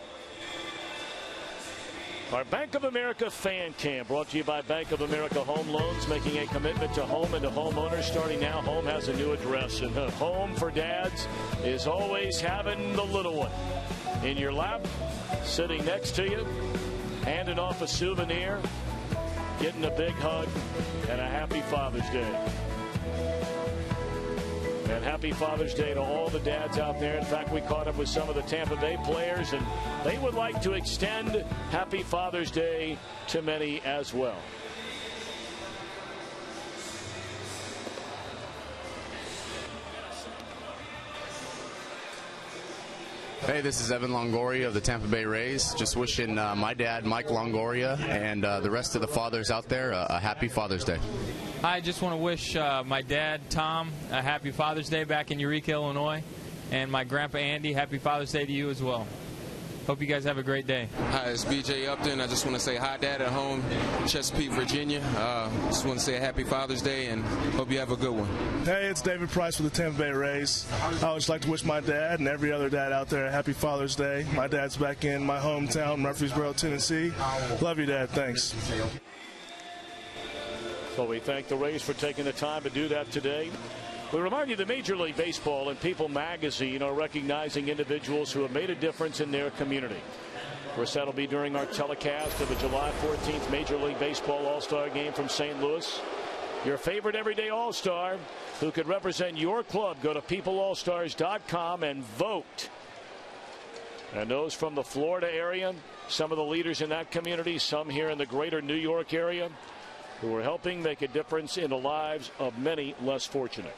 Our Bank of America Fan Cam brought to you by Bank of America Home Loans, making a commitment to home and to homeowners. Starting now, Home has a new address, and home for dads is always having the little one in your lap, sitting next to you, handing off a souvenir, getting a big hug, and a happy Father's Day. And happy Father's Day to all the dads out there. In fact, we caught up with some of the Tampa Bay players, and they would like to extend happy Father's Day to many as well. Hey, this is Evan Longoria of the Tampa Bay Rays. Just wishing my dad, Mike Longoria, and the rest of the fathers out there a happy Father's Day. I just want to wish my dad, Tom, a happy Father's Day back in Eureka, Illinois, and my grandpa, Andy, happy Father's Day to you as well. Hope you guys have a great day. Hi, it's BJ Upton. I just want to say hi, Dad, at home, Chesapeake, Virginia. Just want to say a happy Father's Day and hope you have a good one. Hey, it's David Price with the Tampa Bay Rays. I would just like to wish my dad and every other dad out there a happy Father's Day. My dad's back in my hometown, Murfreesboro, Tennessee. Love you, Dad. Thanks. So we thank the Rays for taking the time to do that today. We remind you that Major League Baseball and People Magazine are recognizing individuals who have made a difference in their community. Of course, that'll be during our telecast of the July 14th Major League Baseball All-Star Game from St. Louis. Your favorite everyday All-Star who could represent your club, go to peopleallstars.com and vote. And those from the Florida area, some of the leaders in that community, some here in the greater New York area, who are helping make a difference in the lives of many less fortunate.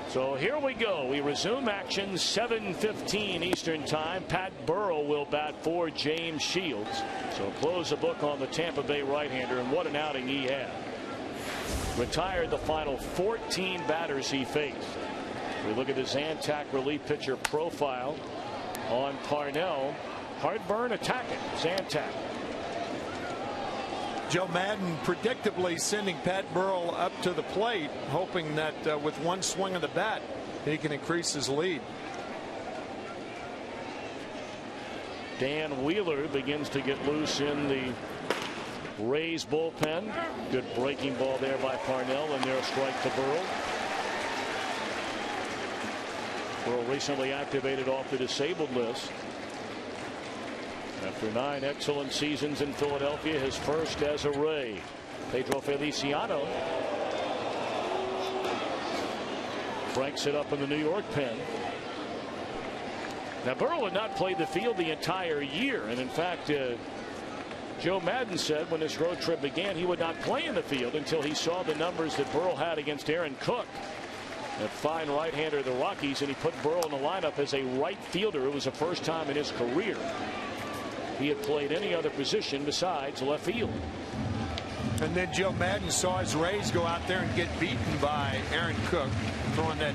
So here we go. We resume action, 7:15 Eastern Time. Pat Burrell will bat for James Shields. So close the book on the Tampa Bay right-hander, and what an outing he had. Retired the final 14 batters he faced. We look at the Zantac relief pitcher profile on Parnell. Heartburn attacking Zantac. Joe Madden predictably sending Pat Burrell up to the plate, hoping that with one swing of the bat, he can increase his lead. Dan Wheeler begins to get loose in the Rays bullpen. Good breaking ball there by Parnell, and there a strike to Burrell. Burrell recently activated off the disabled list. After 9 excellent seasons in Philadelphia, his first as a Ray. Pedro Feliciano cranks it up in the New York pen. Now, Burrell had not played the field the entire year, and in fact, Joe Maddon said when this road trip began he would not play in the field until he saw the numbers that Burrell had against Aaron Cook, that fine right-hander of the Rockies, and he put Burrell in the lineup as a right fielder. It was the first time in his career he had played any other position besides left field. And then Joe Maddon saw his Rays go out there and get beaten by Aaron Cook, throwing that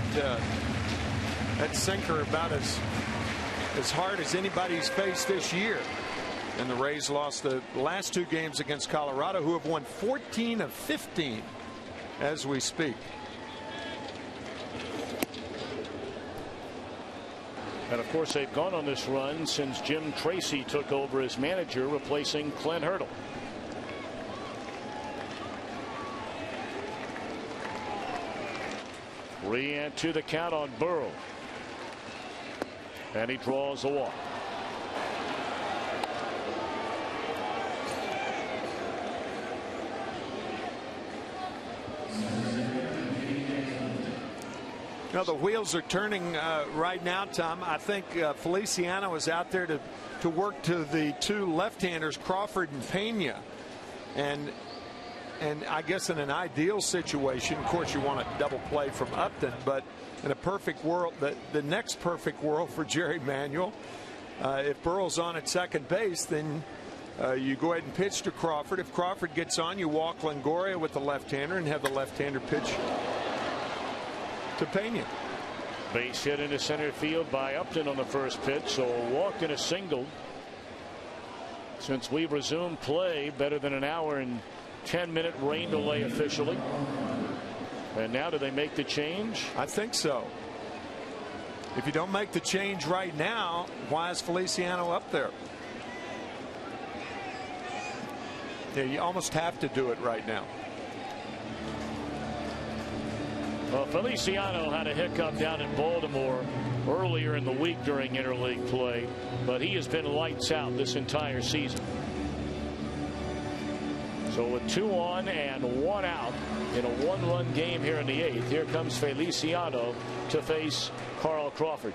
sinker about as hard as anybody's faced this year. And the Rays lost the last 2 games against Colorado, who have won 14 of 15 as we speak. And of course, they've gone on this run since Jim Tracy took over as manager, replacing Clint Hurdle. Re-into the count on Burrow. And he draws the walk. Now the wheels are turning right now, Tom. I think Feliciano is out there to work to the 2 left-handers, Crawford and Pena. And I guess in an ideal situation, of course, you want a double play from Upton, but in a perfect world, the next perfect world for Jerry Manuel, if Burrell's on at second base, then you go ahead and pitch to Crawford. If Crawford gets on, you walk Longoria with the left-hander and have the left-hander pitch to Pena. Base hit into center field by Upton on the first pitch, so a walk and a single. Since we've resumed play, better than an hour and 10-minute rain delay officially. And now do they make the change? I think so. If you don't make the change right now, why is Feliciano up there? Yeah, you almost have to do it right now. Well, Feliciano had a hiccup down in Baltimore earlier in the week during interleague play, but he has been lights out this entire season. So with 2 on and 1 out in a 1-run game here in the 8th, here comes Feliciano to face Carl Crawford.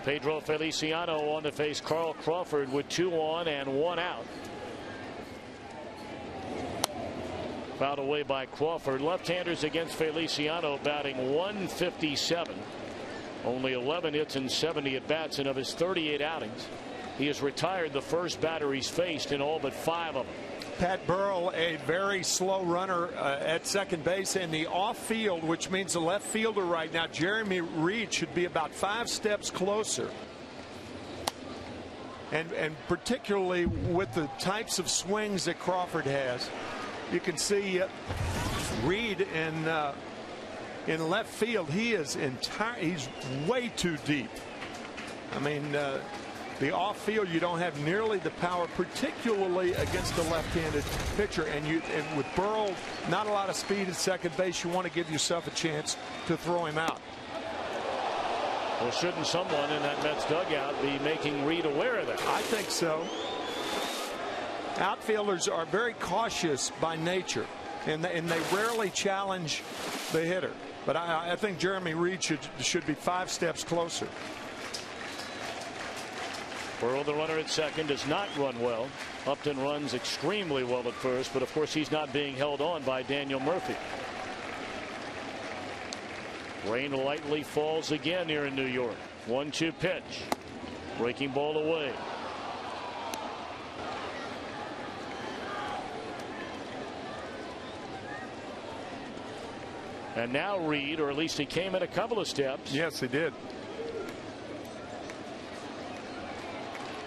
Pedro Feliciano on to face Carl Crawford with 2 on and 1 out. Fouled away by Crawford. Left-handers against Feliciano batting 157. Only 11 hits and 70 at-bats, and of his 38 outings, he has retired the first batter he's faced in all but 5 of them. Pat Burrell, a very slow runner at second base in the off field, which means the left fielder right now, Jeremy Reed, should be about 5 steps closer. And particularly with the types of swings that Crawford has, you can see Reed in left field. He's way too deep. I mean, the off field, you don't have nearly the power, particularly against the left-handed pitcher. And with Burrell, not a lot of speed at second base, you want to give yourself a chance to throw him out. Well, shouldn't someone in that Mets dugout be making Reed aware of that? I think so. Outfielders are very cautious by nature, and they rarely challenge the hitter. But I think Jeremy Reed should be 5 steps closer. Burrell, the runner at second, does not run well. Upton runs extremely well at first, but of course he's not being held on by Daniel Murphy. Rain lightly falls again here in New York. 1-2 pitch. Breaking ball away. And now Reed, or at least he came in a couple of steps. Yes, he did.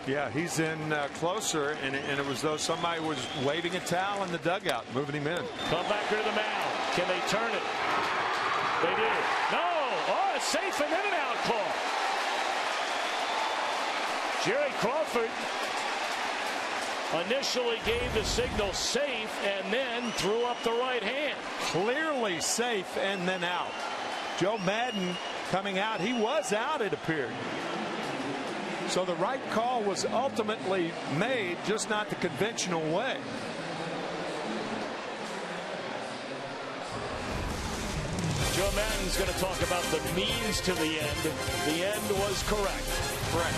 Yeah, he's in closer, and it was though somebody was waving a towel in the dugout, moving him in. Come back here to the mound. Can they turn it? They do. No! Oh, a safe and in and out call. Jerry Crawford initially gave the signal safe and then threw up the right hand. Clearly safe and then out. Joe Madden coming out. He was out, it appeared. So the right call was ultimately made, just not the conventional way. Joe Madden's going to talk about the means to the end. The end was correct. Correct.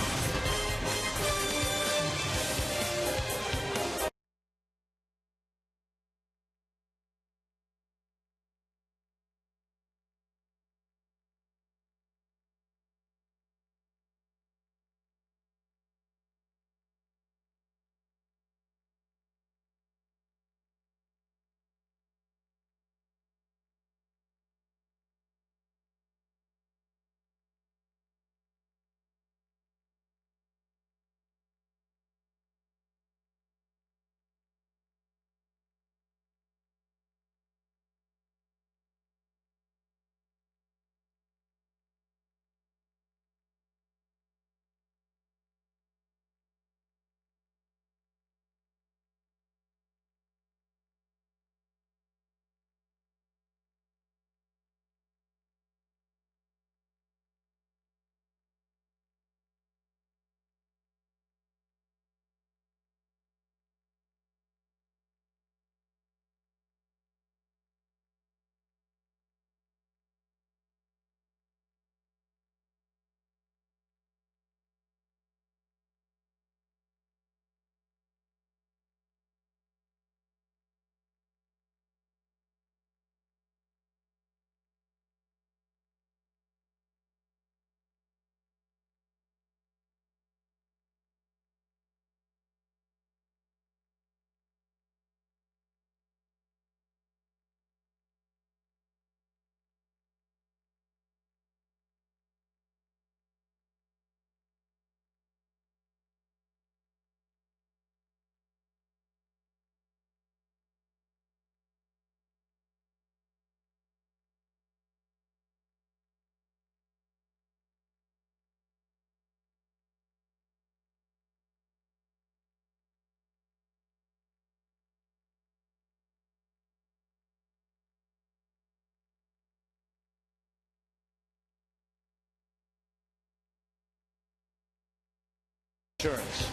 Insurance.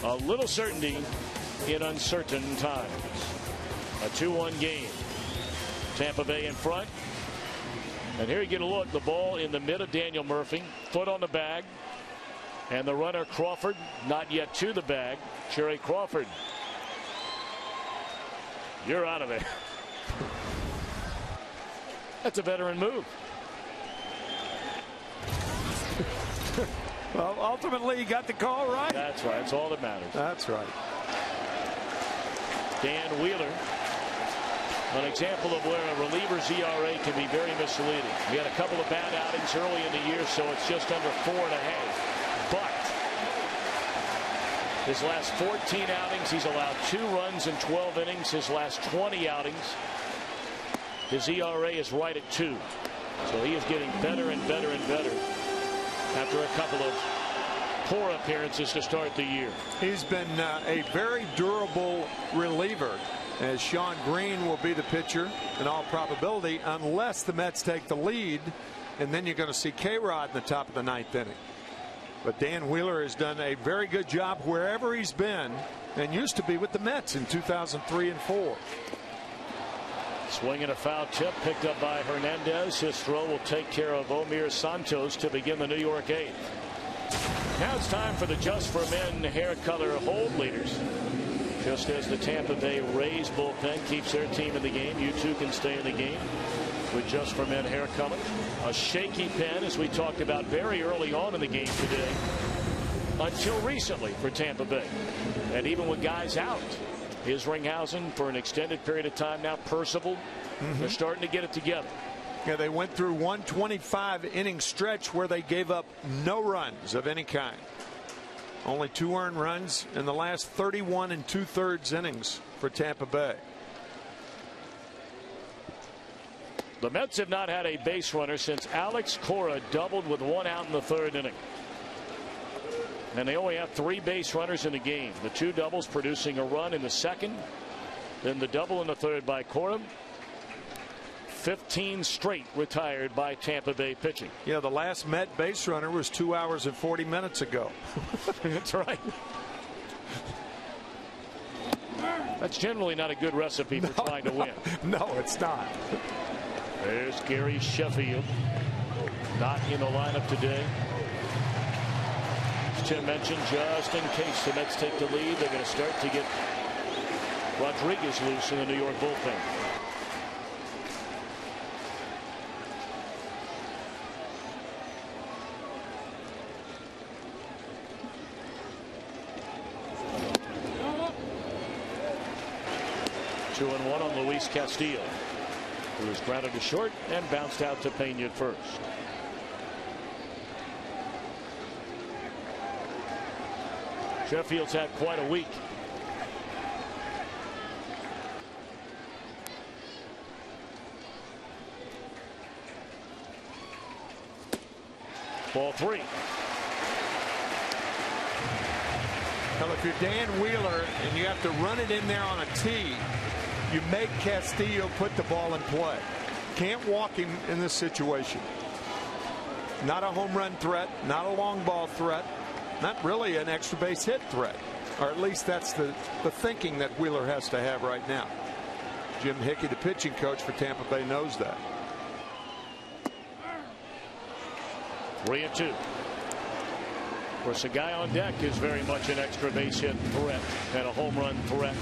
A little certainty in uncertain times. A 2-1 game. Tampa Bay in front. And here you get a look. The ball in the mid of Daniel Murphy. Foot on the bag. And the runner Crawford not yet to the bag. Jerry Crawford. You're out of there. That's a veteran move. Well, ultimately, he got the call right. That's right. That's all that matters. That's right. Dan Wheeler, an example of where a reliever's ERA can be very misleading. He had a couple of bad outings early in the year, so it's just under 4.5. But his last 14 outings, he's allowed 2 runs in 12 innings. His last 20 outings, his ERA is right at 2. So he is getting better and better and better after a couple of poor appearances to start the year. He's been a very durable reliever, as Sean Green will be the pitcher in all probability, unless the Mets take the lead, and then you're going to see K-Rod in the top of the 9th inning. But Dan Wheeler has done a very good job wherever he's been, and used to be with the Mets in 2003 and 4. Swing and a foul tip picked up by Hernandez. His throw will take care of Omir Santos to begin the New York 8th. Now it's time for the Just for Men hair color hold leaders. Just as the Tampa Bay Rays bullpen keeps their team in the game, you too can stay in the game with Just for Men hair color. A shaky pen, as we talked about very early on in the game today, until recently for Tampa Bay. And even with guys out, Isringhausen for an extended period of time now, Percival, they're starting to get it together. Yeah, they went through 125 inning stretch where they gave up no runs of any kind. Only 2 earned runs in the last 31 2/3 innings for Tampa Bay. The Mets have not had a base runner since Alex Cora doubled with 1 out in the 3rd inning. And they only have 3 base runners in the game. The 2 doubles producing a run in the 2nd, then the double in the 3rd by Cora. 15 straight retired by Tampa Bay pitching. Yeah, the last Met base runner was 2 hours and 40 minutes ago. That's right. That's generally not a good recipe for trying to win. No, it's not. There's Gary Sheffield, not in the lineup today. As Tim mentioned, just in case the Mets take the lead, they're going to start to get Rodriguez loose in the New York bullpen. Two and one on Luis Castillo, who was grounded to short and bounced out to Pena at first. Sheffield's had quite a week. Ball 3. Well, if you're Dan Wheeler and you have to run it in there on a tee, you make Castillo put the ball in play. Can't walk him in this situation. Not a home run threat, not a long ball threat, not really an extra base hit threat. Or at least that's the thinking that Wheeler has to have right now. Jim Hickey, the pitching coach for Tampa Bay, knows that. 3-2. Of course, a guy on deck is very much an extra base hit threat and a home run threat.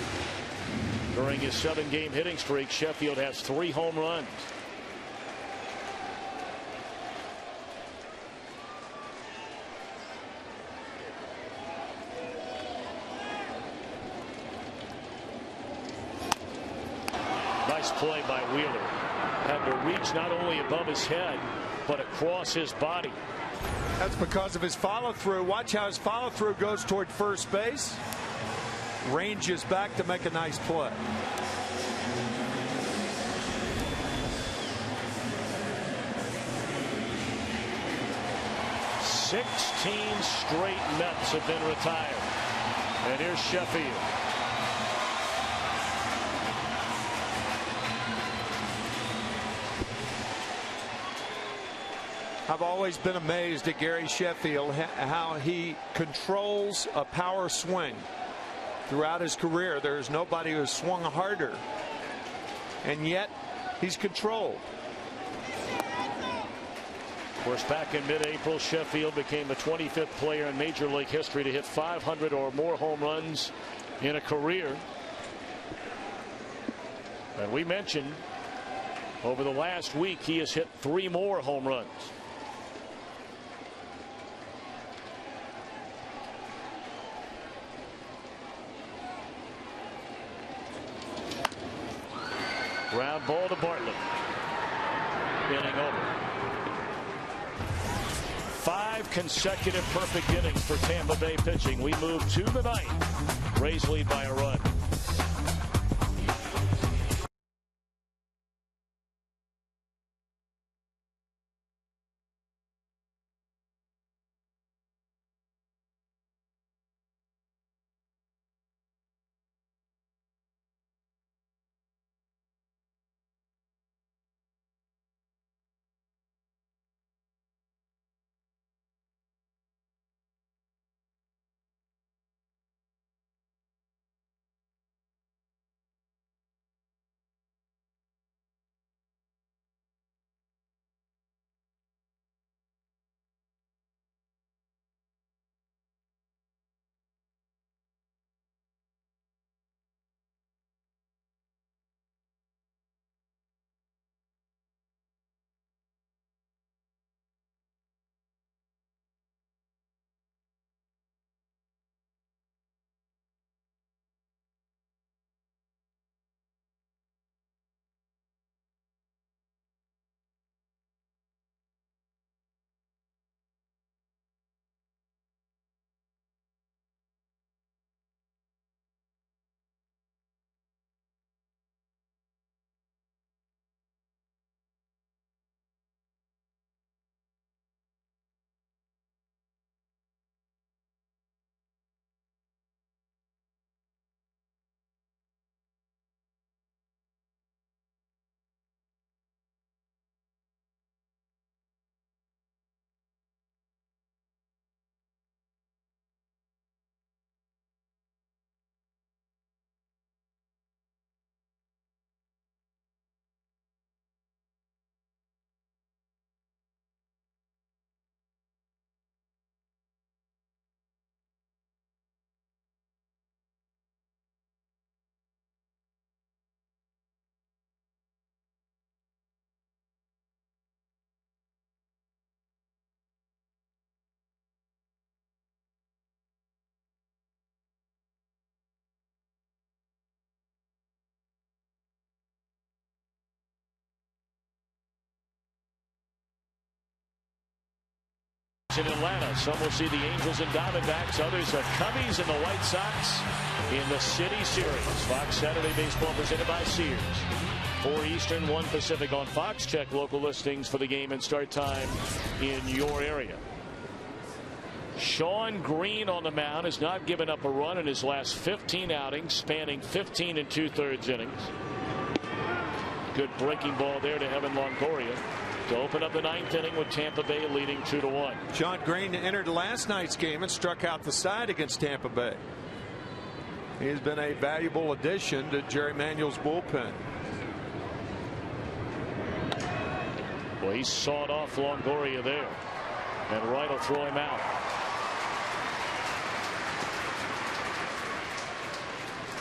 During his 7-game hitting streak, Sheffield has 3 home runs. Nice play by Wheeler. Had to reach not only above his head, but across his body. That's because of his follow through. Watch how his follow through goes toward first base. Ranges back to make a nice play. "16 straight Mets have been retired." And here's Sheffield. I've always been amazed at Gary Sheffield, how he controls a power swing. Throughout his career, there's nobody who's swung harder, and yet he's controlled. Of course, back in mid-April, Sheffield became the 25th player in Major League history to hit 500 or more home runs in a career. And we mentioned over the last week he has hit 3 more home runs. Ground ball to Bartlett. Inning over. 5 consecutive perfect innings for Tampa Bay pitching. We move to the 9th. Rays lead by a run. In Atlanta, some will see the Angels and Diamondbacks, others the Cubbies and the White Sox in the City Series. Fox Saturday Baseball presented by Sears. 4 Eastern, 1 Pacific on Fox. Check local listings for the game and start time in your area. Sean Green on the mound has not given up a run in his last 15 outings, spanning 15 2/3 innings. Good breaking ball there to Evan Longoria to open up the 9th inning with Tampa Bay leading 2-1. Sean Green entered last night's game and struck out the side against Tampa Bay. He's been a valuable addition to Jerry Manuel's bullpen. Well, he sawed off Longoria there, and Wright will throw him out.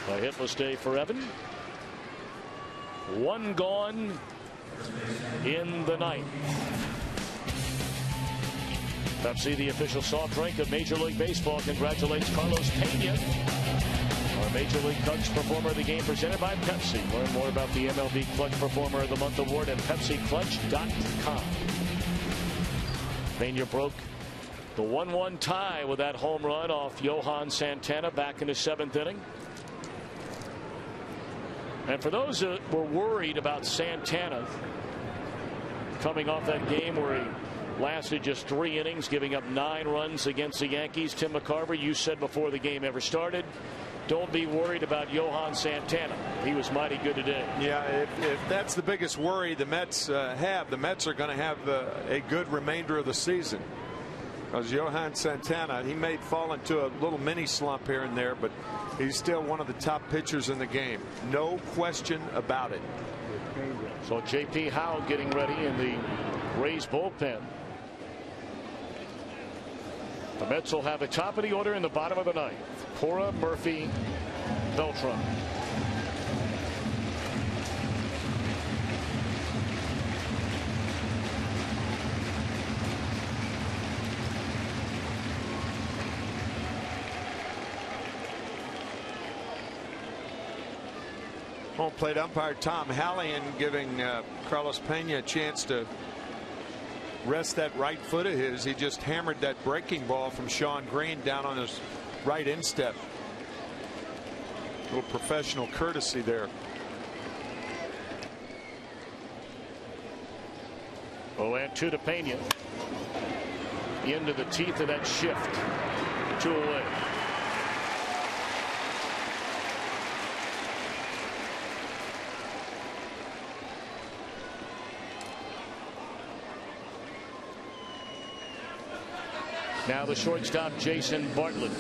A hitless day for Evan. 1 gone in the 9th. Pepsi, the official soft drink of Major League Baseball, congratulates Carlos Pena, our Major League Clutch Performer of the Game, presented by Pepsi. Learn more about the MLB Clutch Performer of the Month award at PepsiClutch.com. Pena broke the 1-1 tie with that home run off Johan Santana back in the 7th inning. And for those that were worried about Santana coming off that game where he lasted just 3 innings, giving up 9 runs against the Yankees, Tim McCarver, you said before the game ever started, don't be worried about Johan Santana. He was mighty good today. Yeah, if that's the biggest worry the Mets have, the Mets are going to have a good remainder of the season. Because Johan Santana, he may fall into a little mini slump here and there, but he's still one of the top pitchers in the game. No question about it. So J.P. Howe getting ready in the Rays bullpen. The Mets will have the top of the order in the bottom of the 9th. Cora, Murphy, Beltran. Home plate umpire Tom Hallian giving Carlos Pena a chance to rest that right foot of his. He just hammered that breaking ball from Sean Green down on his right instep. A little professional courtesy there. Oh, and 2 to Pena. Into the teeth of that shift. 2 away. Now the shortstop, Jason Bartlett.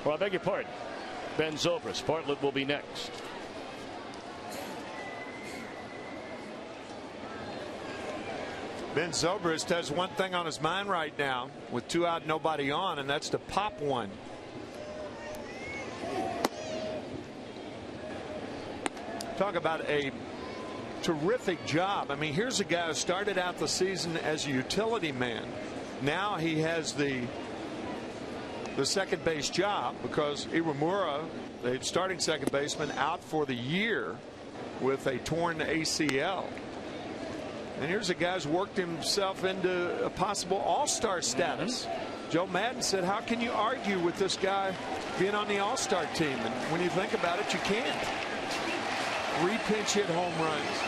Well, I beg your pardon. Ben Zobrist. Bartlett will be next. Ben Zobrist has one thing on his mind right now with 2 out, nobody on, and that's to pop one. Talk about a terrific job. I mean, here's a guy who started out the season as a utility man. Now he has the second base job because Iwamura, the starting second baseman, out for the year with a torn ACL. And here's a guy who's worked himself into a possible all-star status. Joe Madden said, how can you argue with this guy being on the all-star team? And when you think about it, you can't. 3 pinch hit home runs.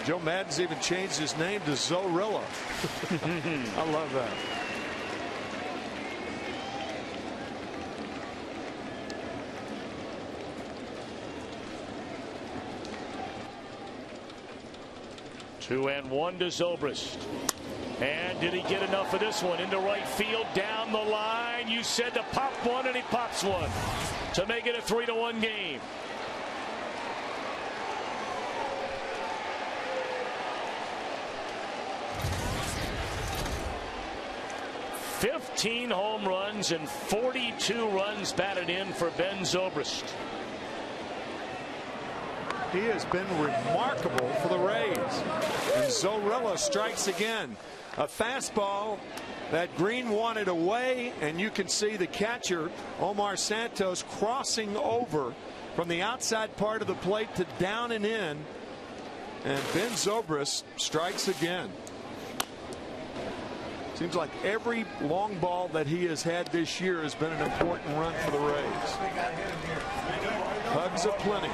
Joe Madden's even changed his name to Zorilla. I love that. Two and one to Zobrist. And did he get enough of this one into right field down the line? You said to pop one, and he pops one to make it a 3-1 game. "15 home runs and 42 runs batted in for Ben Zobrist." He has been remarkable for the Rays. And Zorilla strikes again. A fastball that Green wanted away, and you can see the catcher, Omar Santos, crossing over from the outside part of the plate to down and in. And Ben Zobrist strikes again. Seems like every long ball that he has had this year has been an important run for the Rays. Hugs aplenty.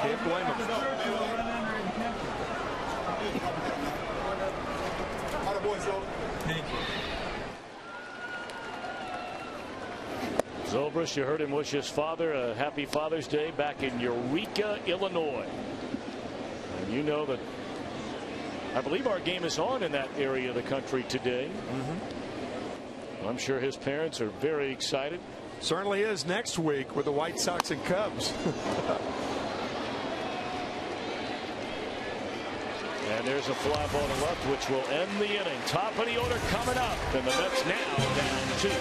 Can't blame him. Zobrist, you heard him wish his father a happy Father's Day back in Eureka, Illinois. And you know that I believe our game is on in that area of the country today. I'm sure his parents are very excited. Certainly is next week with the White Sox and Cubs. And there's a fly ball to left, which will end the inning. Top of the order coming up, and the Mets now down 2.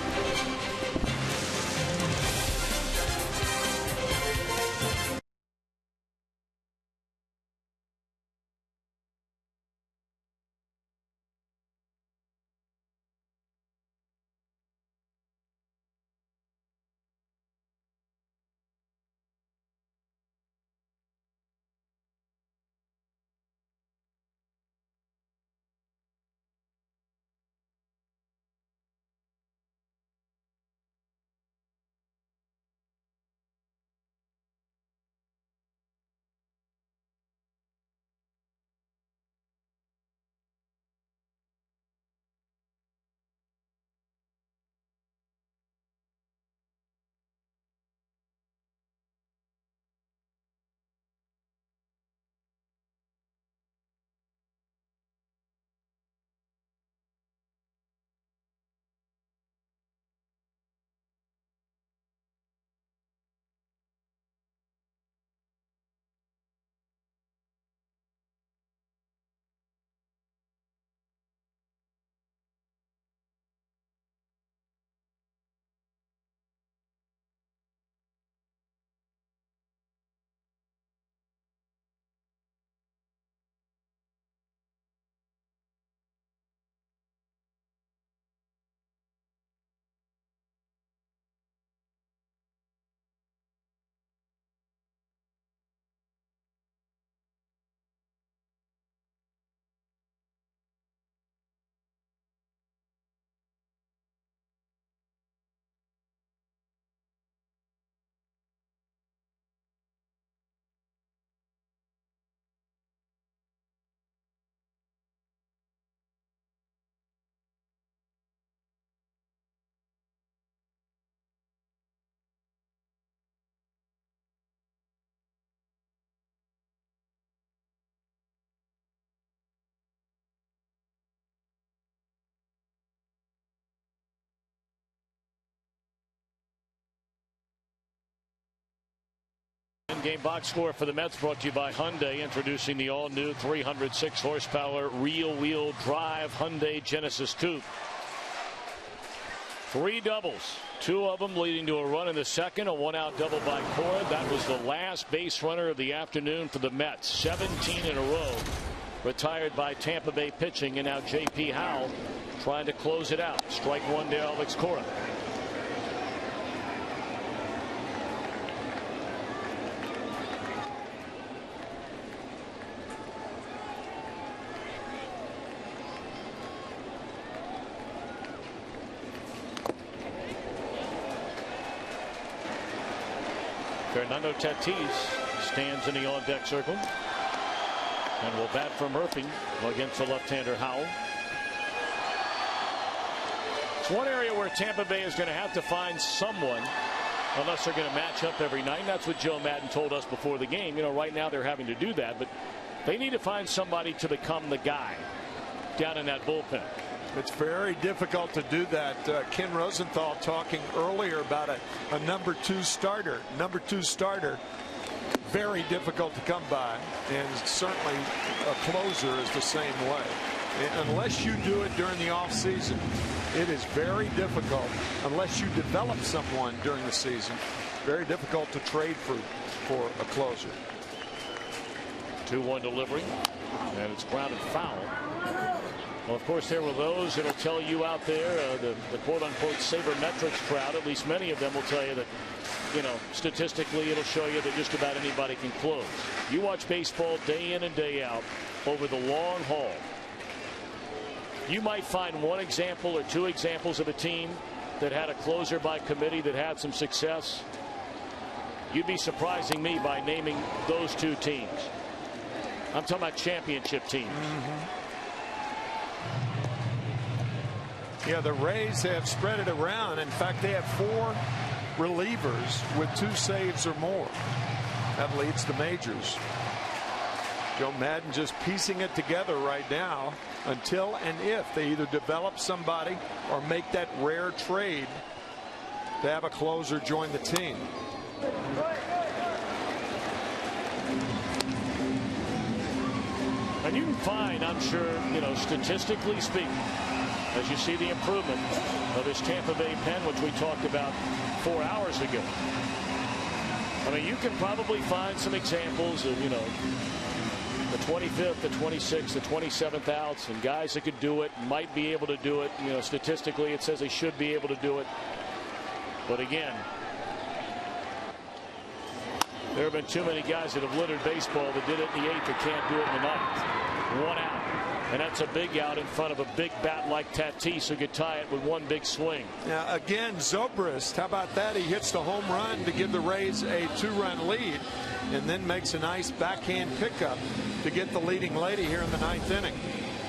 in-game box score for the Mets brought to you by Hyundai, introducing the all-new 306 horsepower rear-wheel drive Hyundai Genesis Coupe. 3 doubles, 2 of them leading to a run in the second, a 1-out double by Cora. That was the last base runner of the afternoon for the Mets. 17 in a row retired by Tampa Bay pitching, and now J.P. Howell trying to close it out. Strike 1 to Alex Cora. Fernando Tatis stands in the on-deck circle and will bat for Murphy against the left-hander Howell. It's one area where Tampa Bay is going to have to find someone, unless they're going to match up every night. And that's what Joe Madden told us before the game. You know, right now they're having to do that, but they need to find somebody to become the guy down in that bullpen. It's very difficult to do that. Ken Rosenthal talking earlier about a number 2 starter. Number 2 starter, very difficult to come by, and certainly a closer is the same way. And unless you do it during the off season, it is very difficult. Unless you develop someone during the season, very difficult to trade for a closer. 2-1 delivery, and it's grounded foul. Well, of course, there were those that will tell you out there, the quote-unquote sabermetrics crowd, at least many of them will tell you that, you know, statistically it'll show you that just about anybody can close. You watch baseball day in and day out over the long haul. You might find 1 example or 2 examples of a team that had a closer by committee that had some success. You'd be surprising me by naming those 2 teams. I'm talking about championship teams. Yeah, the Rays have spread it around. In fact, they have 4 relievers with 2 saves or more. That leads the majors. Joe Madden just piecing it together right now until and if they either develop somebody or make that rare trade to have a closer join the team. And you can find, I'm sure, you know, statistically speaking, as you see the improvement of this Tampa Bay pen, which we talked about 4 hours ago. I mean, you can probably find some examples of, you know, the 25th, the 26th, the 27th outs, and guys that could do it, might be able to do it. You know, statistically, it says they should be able to do it. But again, there have been too many guys that have littered baseball that did it in the 8th that can't do it in the 9th. 1 out. And that's a big out in front of a big bat like Tatis, who could tie it with 1 big swing. Now, again, Zobrist, how about that? He hits the home run to give the Rays a 2-run lead and then makes a nice backhand pickup to get the leading lady here in the 9th inning.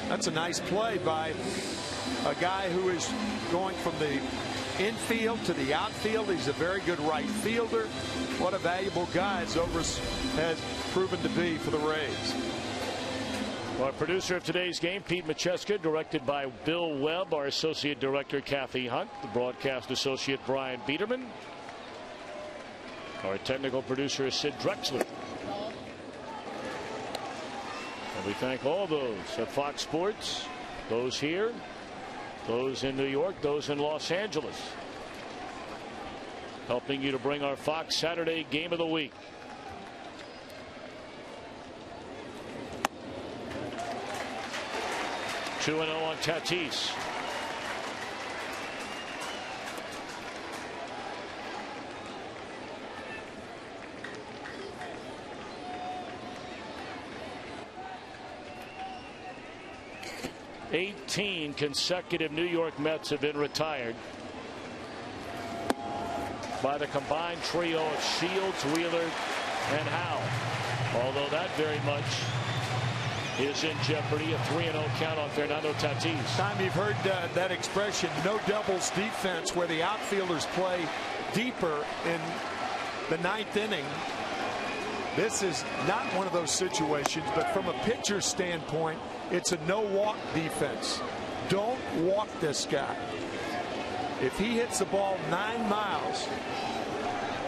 That's a nice play by a guy who is going from the infield to the outfield. He's a very good right fielder. What a valuable guy Zobrist has proven to be for the Rays. Our producer of today's game, Pete Macheska, directed by Bill Webb, our associate director, Kathy Hunt, the broadcast associate, Brian Biederman. Our technical producer is Sid Drexler. And we thank all those at Fox Sports, those here, those in New York, those in Los Angeles, helping you to bring our Fox Saturday Game of the Week. Two 2-0 on Tatis. Eighteen consecutive New York Mets have been retired by the combined trio of Shields, Wheeler, and Howell. Although that very much is in jeopardy. A 3-0 count on Fernando Tatis. Time you've heard that expression, no doubles defense, where the outfielders play deeper in the 9th inning. This is not one of those situations, but from a pitcher's standpoint, it's a no-walk defense. Don't walk this guy. If he hits the ball 9 miles,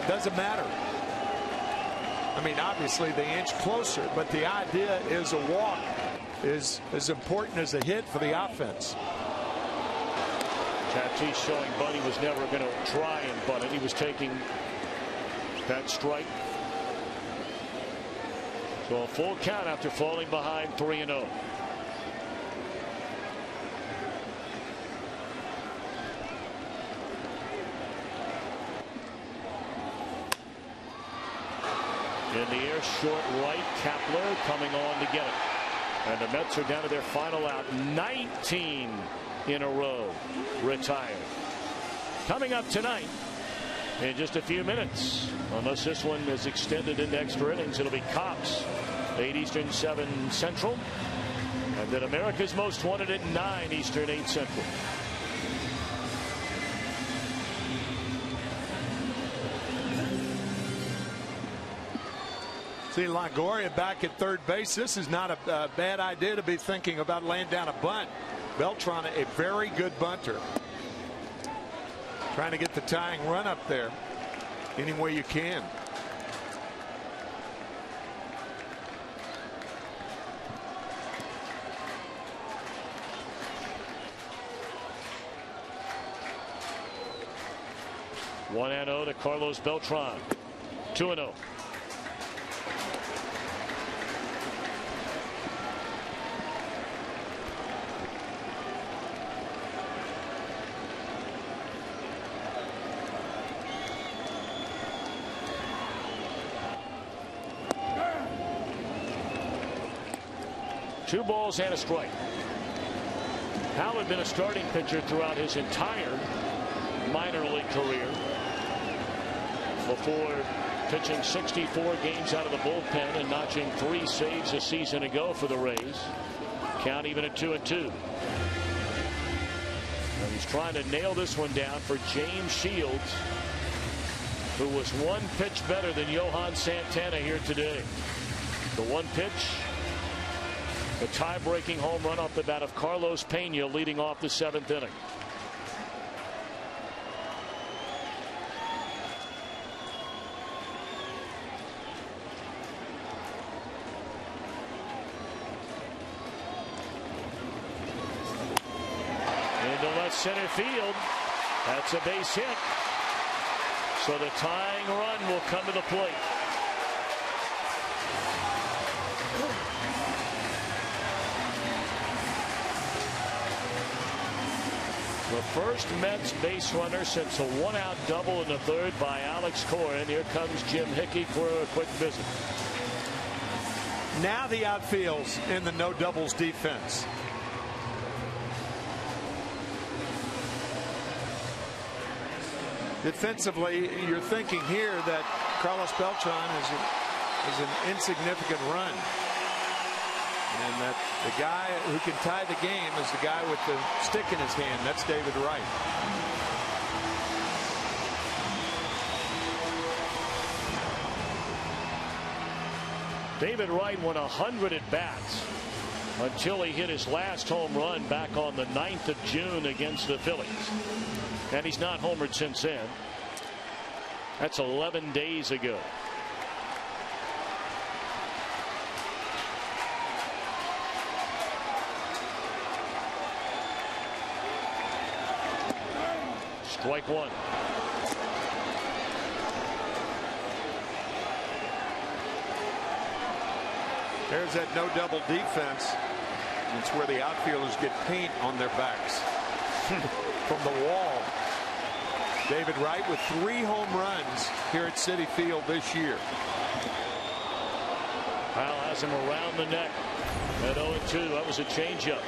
doesn't matter. I mean, obviously they inch closer, but the idea is a walk is as important as a hit for the offense. Tatis showing Buddy was never going to try and bunt it. He was taking that strike. So a full count after falling behind 3-0. In the air, short right, Kepler coming on to get it. And the Mets are down to their final out. 19 in a row retired. Coming up tonight in just a few minutes, unless this one is extended into extra innings, it'll be Cops, 8 Eastern, 7 Central. And then America's Most Wanted at 9 Eastern, 8 Central. See Longoria back at third base. This is not a bad idea to be thinking about laying down a bunt. Beltran, a very good bunter. Trying to get the tying run up there any way you can. One 1-0 to Carlos Beltran. 2-0. Two balls and a strike. Hal had been a starting pitcher throughout his entire minor league career before pitching 64 games out of the bullpen and notching 3 saves a season ago for the Rays. Count even at 2-2. And he's trying to nail this one down for James Shields, who was 1 pitch better than Johan Santana here today. The 1 pitch, the tie-breaking home run off the bat of Carlos Pena leading off the 7th inning. Into left center field. That's a base hit. So the tying run will come to the plate. The first Mets base runner since a 1-out double in the 3rd by Alex Corin. Here comes Jim Hickey for a quick visit. Now the outfield's in the no doubles defense. Defensively, you're thinking here that Carlos Beltran is an insignificant run. And that the guy who can tie the game is the guy with the stick in his hand. That's David Wright. David Wright won 100 at bats until he hit his last home run back on the 9th of June against the Phillies. And he's not homered since then. That's 11 days ago. Strike 1. There's that no double defense. It's where the outfielders get paint on their backs from the wall. David Wright with 3 home runs here at Citi Field this year. Hal has him around the neck at 0-2. That was a changeup.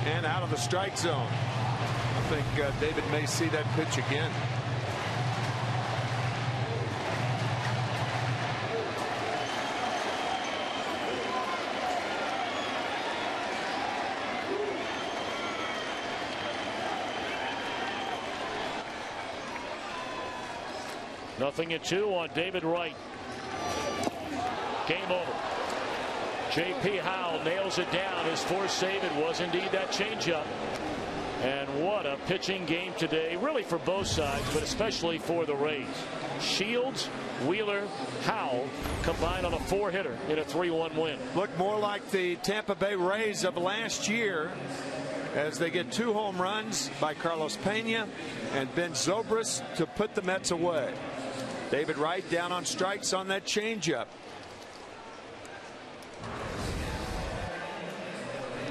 And out of the strike zone. I think David may see that pitch again. Nothing at 2 on David Wright. Game over. J.P. Howell nails it down. His 4th save. It was indeed that changeup. And what a pitching game today, really for both sides, but especially for the Rays. Shields, Wheeler, Howell combined on a 4-hitter in a 3-1 win. Look more like the Tampa Bay Rays of last year as they get 2 home runs by Carlos Pena and Ben Zobrist to put the Mets away. David Wright down on strikes on that changeup.